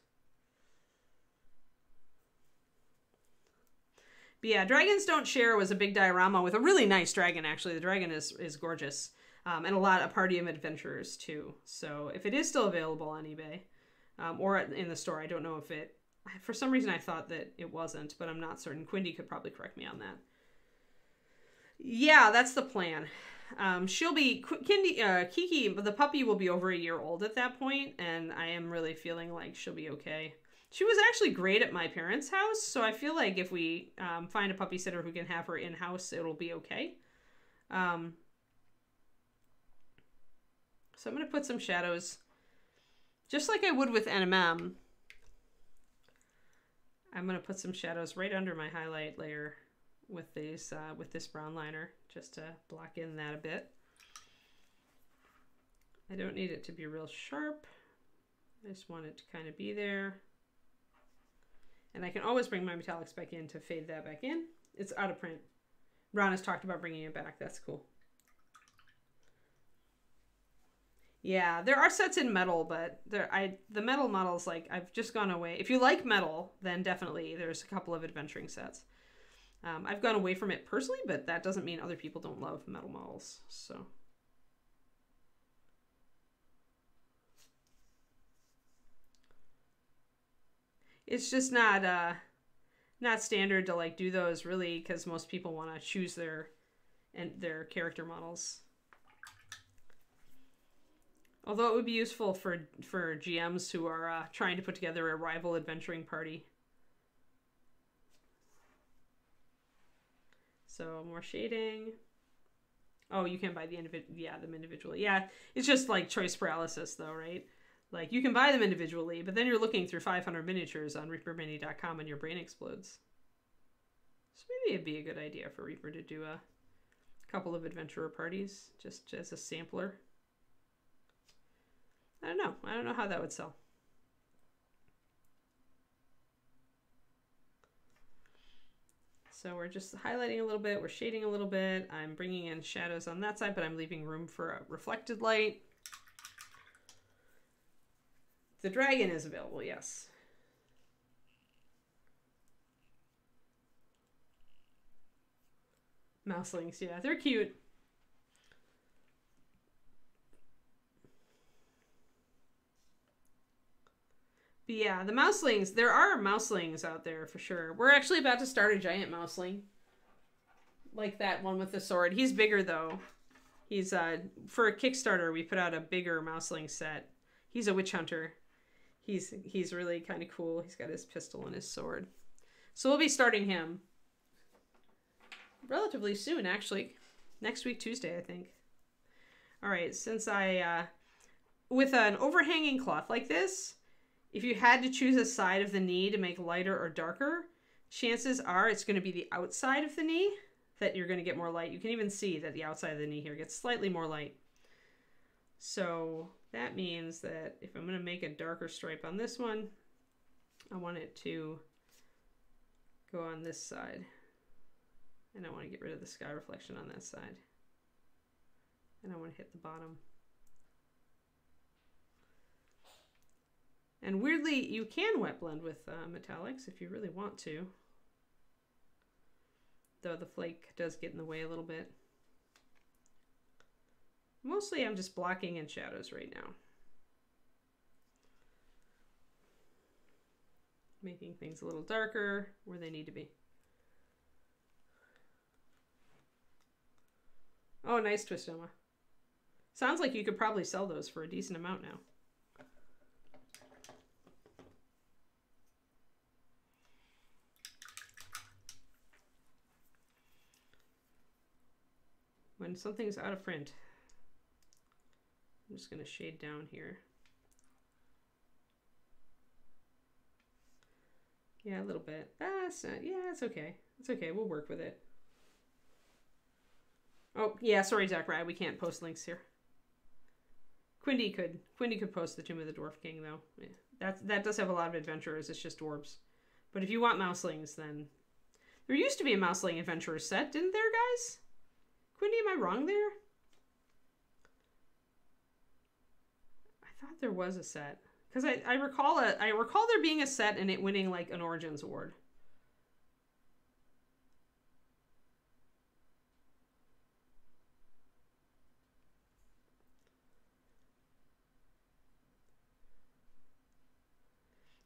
But yeah, Dragons Don't Share was a big diorama with a really nice dragon, actually. The dragon is gorgeous. And a party of adventurers, too. So if it is still available on eBay, or in the store, I don't know if it... For some reason, I thought that it wasn't, but I'm not certain. Quindy could probably correct me on that. Yeah, that's the plan. Kiki, the puppy will be over a year old at that point, and I am really feeling like she'll be okay. She was actually great at my parents' house, so I feel like if we find a puppy sitter who can have her in-house, it'll be okay. So I'm going to put some shadows, just like I would with NMM. I'm going to put some shadows right under my highlight layer with this brown liner, just to block in that a bit. I don't need it to be real sharp. I just want it to kind of be there. And I can always bring my metallics back in to fade that back in. It's out of print. Ron has talked about bringing it back. That's cool. Yeah, there are sets in metal, but the metal models, like, I've just gone away. If you like metal, then definitely there's a couple of adventuring sets. I've gone away from it personally, but that doesn't mean other people don't love metal models. So it's just not standard to like do those really, because most people want to choose their character models. Although it would be useful for GMs who are trying to put together a rival adventuring party. So more shading. Oh, you can buy them individually. Yeah, it's just like choice paralysis though, right? Like, you can buy them individually, but then you're looking through 500 miniatures on reapermini.com and your brain explodes. So maybe it'd be a good idea for Reaper to do a couple of adventurer parties just as a sampler. I don't know how that would sell. So we're just highlighting a little bit, we're shading a little bit. I'm bringing in shadows on that side, but I'm leaving room for a reflected light. The dragon is available, yes. Mouselings, yeah, they're cute. But yeah, the mouselings, there are mouselings out there for sure. We're actually about to start a giant mouseling. Like that one with the sword. He's bigger though. He's, for a Kickstarter, we put out a bigger mouseling set. He's a witch hunter. He's really kind of cool. He's got his pistol and his sword. So we'll be starting him relatively soon, actually. Next week, Tuesday, I think. All right, since with an overhanging cloth like this, if you had to choose a side of the knee to make lighter or darker, chances are it's going to be the outside of the knee that you're going to get more light. You can even see that the outside of the knee here gets slightly more light. So that means that if I'm going to make a darker stripe on this one, I want it to go on this side. And I want to get rid of the sky reflection on that side. And I want to hit the bottom. And weirdly, you can wet blend with metallics if you really want to. Though the flake does get in the way a little bit. Mostly I'm just blocking in shadows right now. Making things a little darker where they need to be. Oh, nice twistoma. Sounds like you could probably sell those for a decent amount now. When something's out of print, I'm just going to shade down here. Yeah, a little bit. That's not, yeah, it's okay. It's okay. We'll work with it. Oh, yeah, sorry, Zachariah. We can't post links here. Quindy could post the Tomb of the Dwarf King, though. Yeah, that does have a lot of adventurers. It's just dwarves. But if you want mouselings, then... There used to be a mouseling adventurer set, didn't there, guys? Quindy, am I wrong there? I thought there was a set. Because I recall there being a set and it winning, like, an Origins Award.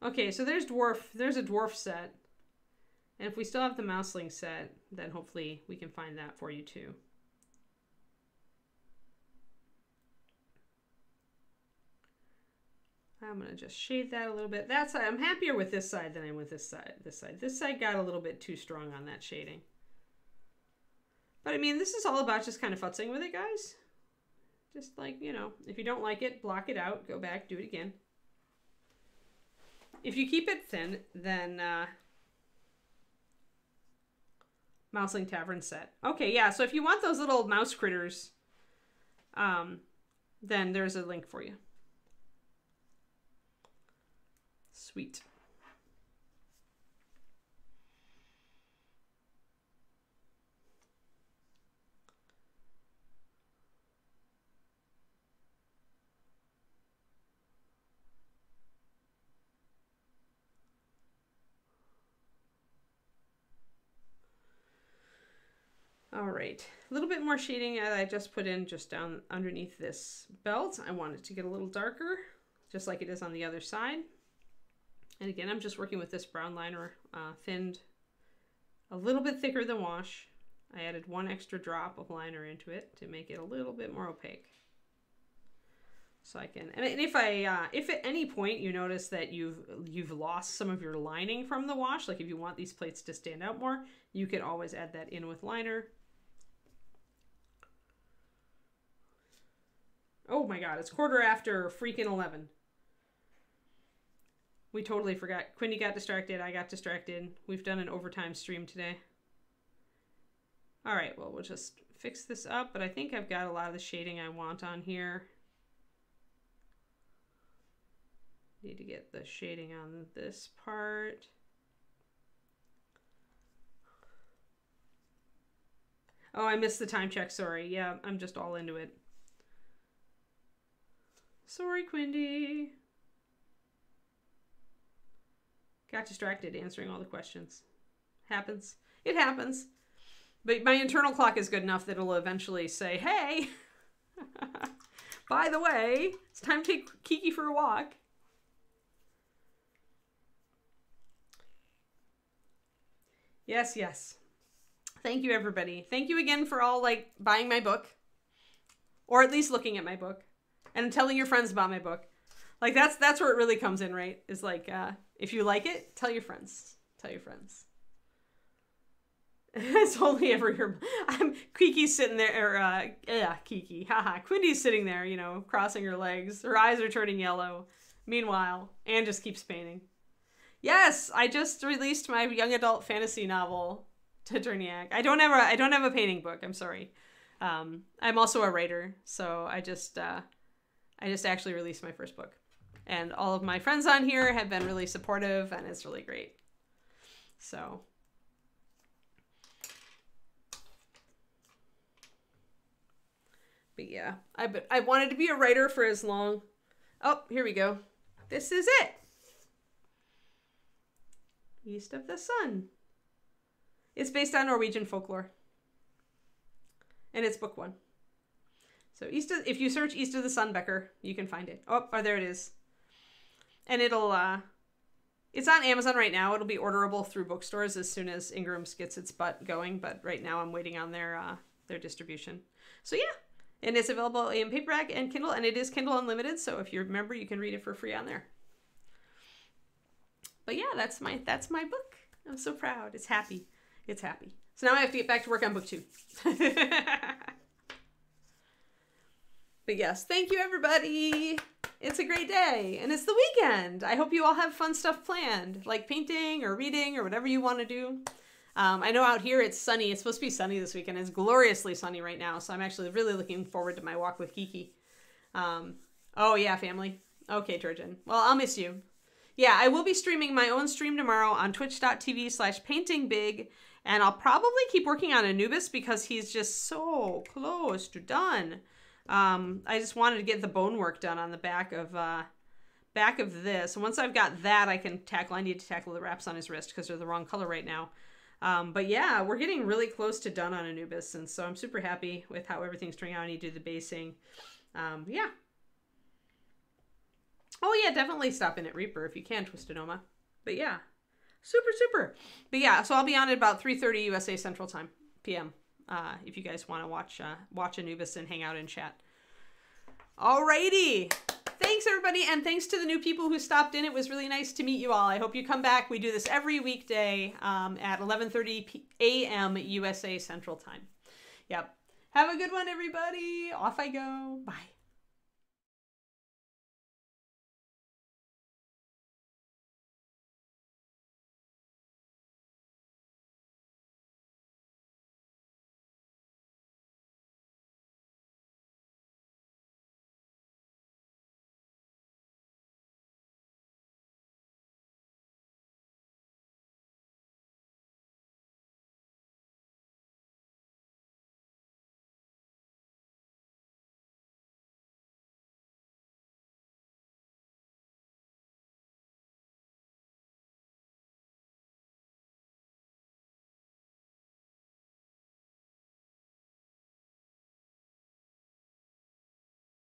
Okay, so there's a dwarf set. And if we still have the mouseling set, then hopefully we can find that for you too. I'm gonna just shade that a little bit. That side, I'm happier with this side than I am with this side. This side got a little bit too strong on that shading. But I mean, this is all about just kind of futzing with it, guys. Just like, you know, if you don't like it, block it out, go back, do it again. If you keep it thin, then Mouseling Tavern set. Okay, yeah, so if you want those little mouse critters, then there's a link for you. Sweet. All right, a little bit more shading that I just put in just down underneath this belt. I want it to get a little darker, just like it is on the other side. And again, I'm just working with this brown liner, thinned a little bit thicker than wash. I added one extra drop of liner into it to make it a little bit more opaque. So I can, and if at any point you notice that you've lost some of your lining from the wash, like if you want these plates to stand out more, you can always add that in with liner. Oh my God, it's 11:15. We totally forgot. Quindy got distracted. I got distracted. We've done an overtime stream today. All right, well, we'll just fix this up, but I think I've got a lot of the shading I want on here. Need to get the shading on this part. Oh, I missed the time check. Sorry. Yeah, I'm just all into it. Sorry, Quindy. Got distracted answering all the questions. Happens. It happens. But my internal clock is good enough that it'll eventually say, hey, by the way, it's time to take Kiki for a walk. Yes, yes. Thank you, everybody. Thank you again for all, like, buying my book. Or at least looking at my book. And telling your friends about my book. Like that's where it really comes in, right? Is like, if you like it, tell your friends. Tell your friends. It's only ever your... Kiki's sitting there, or, Kiki, haha. Quindy's sitting there, you know, crossing her legs. Her eyes are turning yellow. Meanwhile, Anne just keeps painting. Yes, I just released my young adult fantasy novel to Journeyac. I don't have a painting book, I'm sorry. I'm also a writer, so I just actually released my first book. And all of my friends on here have been really supportive, and it's really great. So... But yeah, I wanted to be a writer for as long... Oh, here we go. This is it. East of the Sun. It's based on Norwegian folklore. And it's book 1. So if you search East of the Sun, Becker, you can find it. Oh, there it is. And it'll, it's on Amazon right now. It'll be orderable through bookstores as soon as Ingram's gets its butt going. But right now I'm waiting on their distribution. So yeah. And it's available in paperback and Kindle, and it is Kindle Unlimited. So if you're a member, you can read it for free on there. But yeah, that's my book. I'm so proud. It's happy. It's happy. So now I have to get back to work on book 2. But yes, thank you everybody. It's a great day, and it's the weekend. I hope you all have fun stuff planned, like painting or reading or whatever you want to do. I know out here it's sunny. It's supposed to be sunny this weekend. It's gloriously sunny right now, so I'm actually really looking forward to my walk with Kiki. Oh yeah, family. Okay, Turgeon. Well, I'll miss you. Yeah, I will be streaming my own stream tomorrow on twitch.tv/paintingbig, and I'll probably keep working on Anubis because he's just so close to done. I just wanted to get the bone work done on the back of this. And once I've got that, I need to tackle the wraps on his wrist because they're the wrong color right now. But yeah, we're getting really close to done on Anubis, and so I'm super happy with how everything's turning out. I need to do the basing. Yeah. Oh yeah, definitely stop in at Reaper if you can, Twistonoma. But yeah, super. But yeah, so I'll be on at about 3:30 USA Central Time, PM. If you guys want to watch Anubis and hang out and chat. Alrighty. Thanks everybody, and thanks to the new people who stopped in. It was really nice to meet you all. I hope you come back. We do this every weekday at 11:30 a.m. USA Central Time. Yep. Have a good one, everybody. Off I go. Bye.